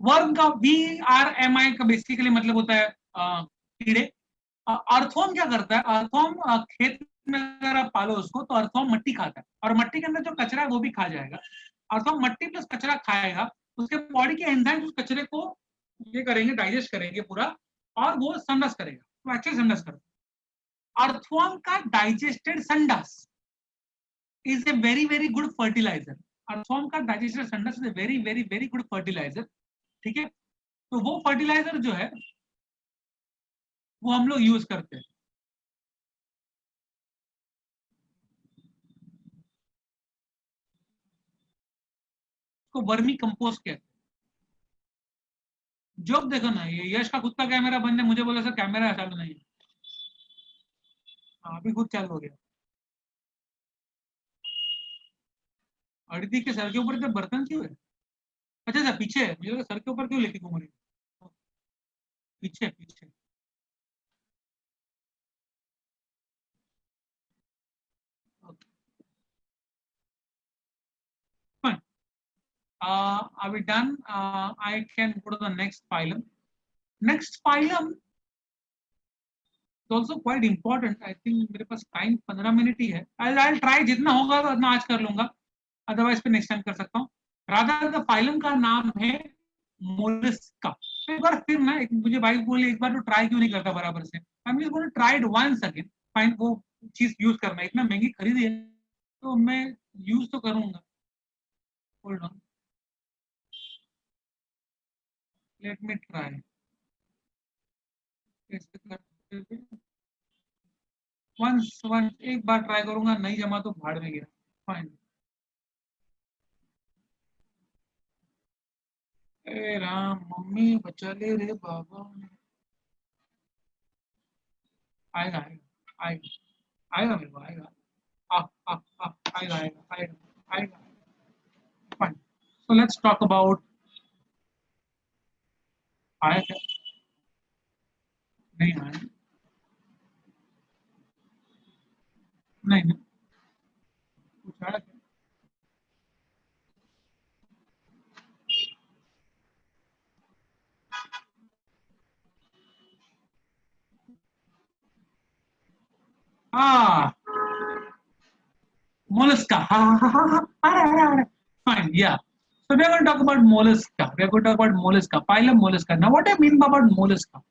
[SPEAKER 1] वर्म का VRMI का बेसिकली मतलब होता है कीड़े. अर्थवर्म क्या करता है? अर्थवर्म खेत में अगर आप पालो उसको तो अर्थवर्म मट्टी खाता है और मट्टी के अंदर जो कचरा है वो भी खा जाएगा. अर्थवर्म मट्टी प्लस कचरा खाएगा, उसके बॉडी के एंजाइम्स उस कचरे को ये करेंगे, डाइजेस्ट करेंगे पूरा, और वो संडस करेगा. तो एक्चुअली संडस करता है. अर्थवर्म का डाइजेस्टेड संडस is a very good fertilizer. Earthworm का डाइजेस्टेड संडस is a very good fertilizer. ठीक है, तो वो फर्टिलाइजर जो है वो हम लोग यूज करते हैं. उसको वर्मी कंपोस्ट कहते हैं. जब देखो ना, ये यश का खुद का कैमरा बंद है, मुझे बोला सर कैमरा चालू नहीं है. हाँ, अभी खुद चालू हो गया. अदिति के सर के ऊपर तो बर्तन क्यों है? अच्छा अच्छा, पीछे है. मुझे लगा सर के ऊपर क्यों लेके घूम रही है? पीछे पीछे. Okay. Fine. Are we done? I can go to the next phylum. Next phylum is also quite important. I think मेरे पास टाइम 15 मिनट ही है. I'll try, जितना होगा तो उतना आज कर लूंगा, अदरवाइज पे नेक्स्ट टाइम कर सकता हूँ. राधा द फाइलम का नाम है मोलस्का. तो एक बार फिर ना, एक मुझे भाई बोले एक बार तो ट्राई क्यों नहीं करता बराबर से. I am just going to try it once again. Fine, वो चीज यूज करना, इतना महंगी खरीदी है तो मैं यूज तो करूंगा. Hold on, let me try. Once once एक बार ट्राई करूंगा, नहीं जमा तो भाड़ में गया. फाइन. ए राम, मम्मी बचा ले रे बाबा. आएगा आएगा आएगा आएगा, मेरे को आएगा. आएगा आएगा आएगा आएगा. Fine. So let's talk about आया क्या? नहीं आया। नहीं नहीं, कुछ आया क्या? हाँ, mollusca. Ha ha ha ha. Alright. Fine. Yeah. So we are going to talk about mollusca. We are going to talk about mollusca. Phylum mollusca. Now, what I mean about mollusca?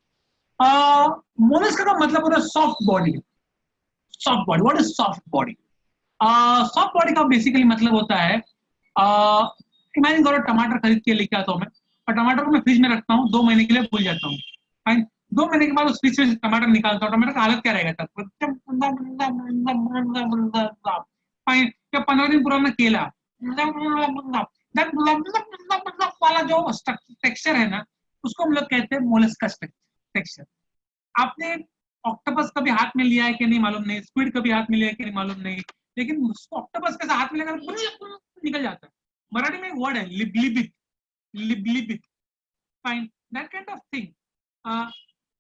[SPEAKER 1] Mollusca का मतलब होता है soft body. Soft body. What is soft body? Soft body का basically मतलब होता है imagine करो टमाटर खरीद के लेके आता हूँ मैं, और टमाटर को मैं फ्रिज में रखता हूँ 2 महीने के लिए, भूल जाता हूँ। फाइन। 2 महीने के बाद उस फ्रिज से टमाटर निकालता हूँ, टमाटर का हालत क्या रहेगा तब? फाइन। या 15 दिन पुराना केला वाला जो टेक्सचर है ना, उसको हम लोग कहते हैं मोलस्कस टेक्सचर। आपने ऑक्टोपस कभी हाथ में लिया है कि नहीं मालूम नहीं, स्क्विड कभी हाथ में लिया है कि नहीं मालूम नहीं, लेकिन ऑक्टोपस कैसे हाथ में लेकर निकल जाता है। मराठी में एक वर्ड है लिबलिबित, लिबलिबित। Fine, that kind of thing.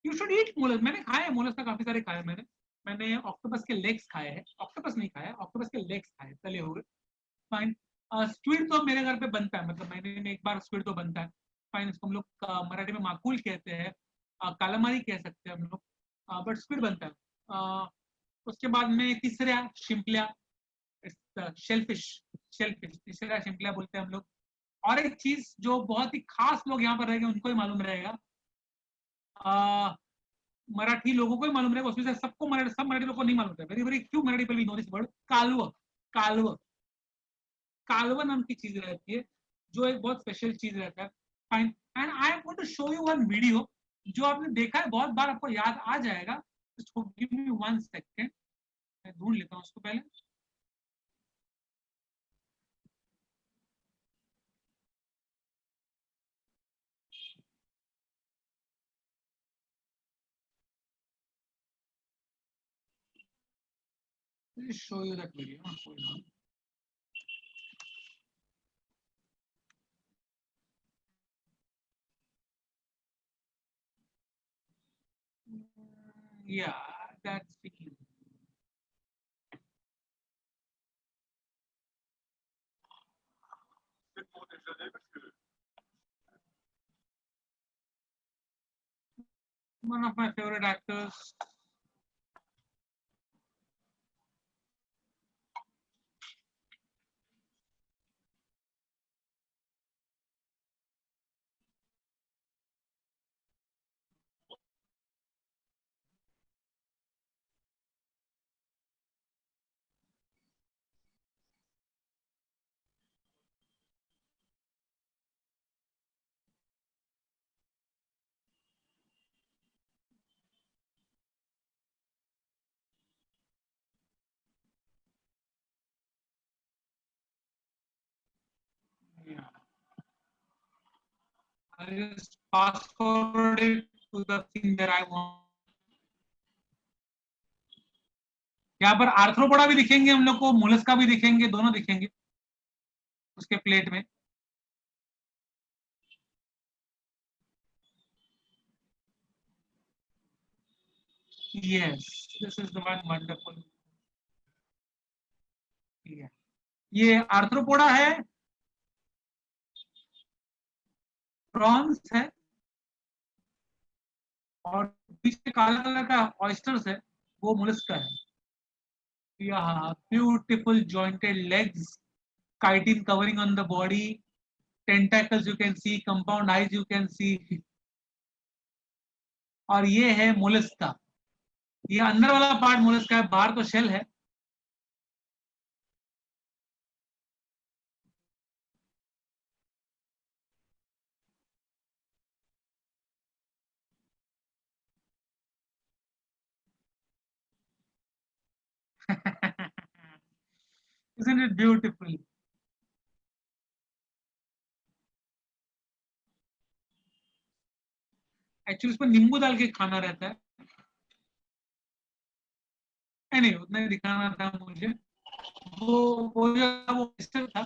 [SPEAKER 1] You should eat molluscs. मैंने खाया है मोलस का, काफी सारे खाए मैंने। मैंने ऑक्टोपस के लेग्स खाए हैं, ऑक्टोपस नहीं खाया, ऑक्टोपस के लेग्स खाए तले हुए। फाइन। स्क्विड तो मेरे घर पे बनता है, मतलब महीने में एक बार स्क्विड तो बनता है। फाइन, इसको हम लोग मराठी में माकुल कहते हैं, कालामारी कह सकते हैं हम लोग, बट स्क्विड बनता है। उसके बाद में तीसरा शिम्पलिया, शेलफिश, शेलफिश तीसरा शिम्पलिया बोलते हैं हम लोग। और एक चीज जो बहुत ही खास लोग यहाँ पर रहेंगे उनको ही मालूम रहेगा, मराठी लोगों को ही मालूम रहेगा, उसमें से सबको मराठी, सब मराठी लोगों को नहीं मालूम है। Very very few Marathi people know this word, कालव। कालव, कालवा नाम की चीज रहती है, जो एक बहुत स्पेशल चीज रहता है। Fine. And I am going to show you one video जो आपने देखा है बहुत बार, आपको याद आ जाएगा। गिव मी 1 सेकेंड, मैं ढूंढ लेता हूँ उसको पहले। Show you that video. Yeah, that's the one of my favorite actors. Yeah. I just fast forward it to the thing that I want. यहाँ पर आर्थ्रोपोडा भी दिखेंगे हम लोग को, मोलस्का भी दिखेंगे, दोनों दिखेंगे उसके प्लेट में। Yes, this is the one wonderful. Yeah. ये आर्थ्रोपोडा है, प्रॉन्स है, और पीछे काला कलर का ऑयस्टर्स है, वो मोलस्का है। Yeah, beautiful jointed legs, chitin covering on the body, tentacles you can see, compound eyes you can see. और ये है मोलस्का। ये अंदर वाला पार्ट मोलस्का है, बाहर तो शेल है। Isn't it beautiful? एक्चुअली इसमें नींबू डाल के खाना रहता है। नहीं, उतना ही दिखाना था मुझे। वो जो वो था।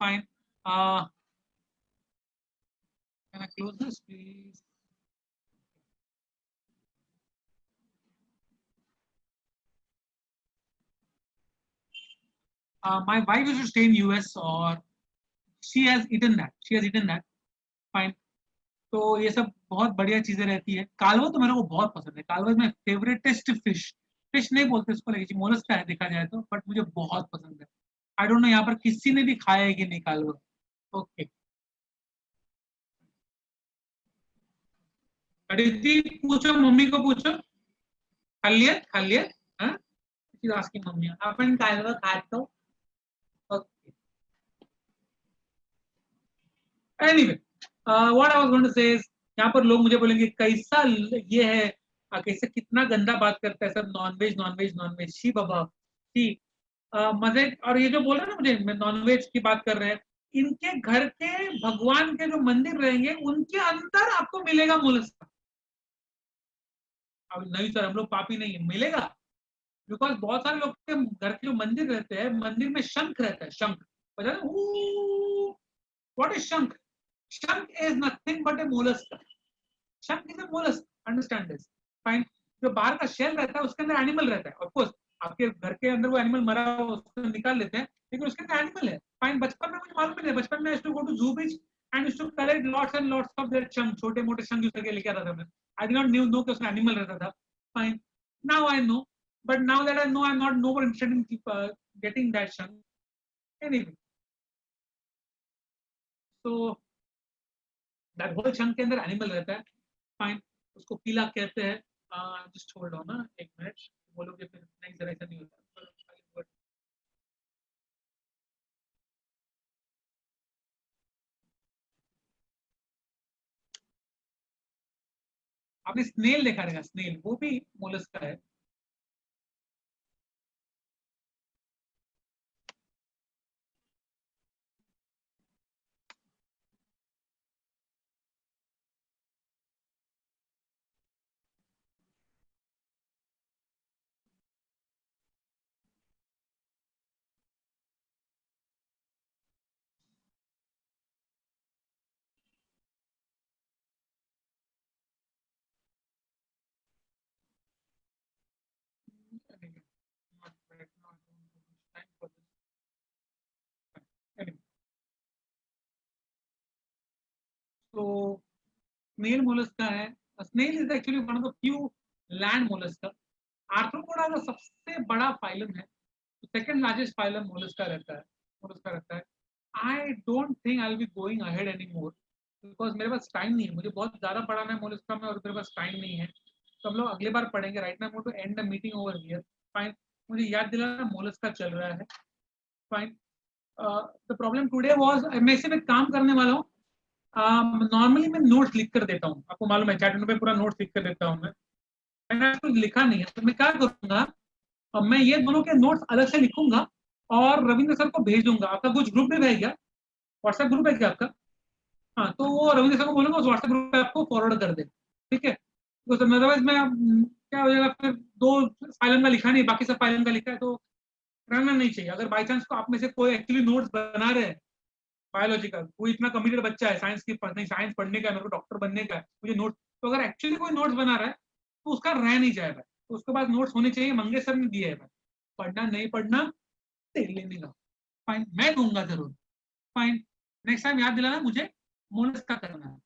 [SPEAKER 1] Fine. close this please. My wife used to stay in US or she has eaten that. Fine. तो ये सब बहुत बढ़िया चीजें रहती है। कालवा तो मेरे को बहुत पसंद है। कालवा इज माय फेवरेटेस्ट फिश। फिश नहीं बोलते इसको, लेकिन मोलस्क है देखा जाए तो, बट मुझे बहुत पसंद है। आई डोंट नो यहाँ पर किसी ने भी खाया है कि नहीं कालवा। ओके अदिति पूछो, मम्मी को पूछो। खा लिए हाँ, की मम्मी अपन कालवा खातो। Okay anyway what I was going to say is, यहाँ पर लोग मुझे बोलेंगे कैसा ये है, कैसे कितना गंदा बात करता है सब, नॉनवेज शी बाबा शी। मजे, और ये जो बोल रहे हैं ना मुझे नॉनवेज की बात कर रहे हैं, इनके घर के भगवान के जो मंदिर रहेंगे उनके अंदर आपको मिलेगा मोलस्क। अब नहीं सर हम लोग पापी नहीं है, मिलेगा। बिकॉज बहुत सारे लोग के घर के जो मंदिर रहते हैं, मंदिर में शंख रहता है, शंख पता है। What is shankh? Shankh is nothing but a mollusc. Shankh is a mollusc, understand this. Fine. जो बाहर का शेल रहता है उसके अंदर एनिमल रहता है। ऑफ कोर्स आपके घर के अंदर वो एनिमल मरा हुआ उसको निकाल लेते हैं, लेकिन उसके अंदर एनिमल है। फाइन। बचपन में मुझे मालूम नहीं, बचपन में I used to go to Juhu beach and used to collect lots and lots of their shankh, छोटे मोटे शंख यूज करके लेके आता था मैं। आई डिड नॉट नो कि उसमें एनिमल रहता था। Fine. Now I know, but now that I know, I'm not no more interested in getting that shunt. Anyway, so that whole chunk के अंदर एनिमल रहता है। फाइन। उसको पीला कहते हैं। जस्ट होल्ड ऑन ना एक मिनट, बोलोगे फिर नहीं सर ऐसा नहीं होता। आपने स्नेल देखा रहेगा, स्नेल वो भी मोलस्क का है। तो स्नेल मोलस्क का है। Snail is actually one of the few land mollusc. Arthropoda का सबसे बड़ा फाइलम है, सेकंड लार्जेस्ट फाइलम मोलस्का रहता है। I don't think I will be going ahead any more, because मेरे पास टाइम नहीं है। मुझे बहुत ज्यादा पढ़ाना है मोलस्का में और मेरे पास टाइम नहीं है, तो हम लोग अगली बार पढ़ेंगे। Right now I want to end the meeting over here. Fine. मुझे याद दिलाना मोलस्का चल रहा है। Fine. The problem today was, मैं इसे में काम करने वाला हूँ। नॉर्मली मैं नोट्स लिख कर देता हूँ, आपको मालूम है चैट में पूरा नोट्स लिख कर देता हूँ मैं। मैंने कुछ लिखा नहीं है, तो मैं क्या करूंगा, अब मैं ये दोनों के नोट्स अलग से लिखूंगा और रविंद्र सर को भेज दूंगा। आपका कुछ ग्रुप में है क्या? व्हाट्सएप ग्रुप है क्या आपका? हाँ, तो वो रविंद्र सर को बोलूंगा उस व्हाट्सएप ग्रुप पे आपको फॉरवर्ड कर दे। ठीक है? तो अदरवाइज मैं क्या हो जाएगा फिर, दो फाइलम का लिखा नहीं, बाकी सब फाइलम का लिखा है, तो रहना नहीं चाहिए। अगर बाई चांस को आप में से कोई एक्चुअली नोट्स बना रहे हैं बायोलॉजी का, कोई इतना कमिटेड बच्चा है साइंस की, नहीं साइंस पढ़ने का है, मेरे को डॉक्टर बनने का है, मुझे नोट्स, तो अगर एक्चुअली कोई नोट्स बना रहा है तो उसका रह नहीं जाएगा। तो उसके बाद नोट्स होने चाहिए, मंगेश सर ने दिए है। पढ़ना नहीं पढ़ना तेरे लेने का। फाइन, मैं दूंगा जरूर। फाइन। नेक्स्ट टाइम याद दिलाना मुझे मोलस्क का करना है।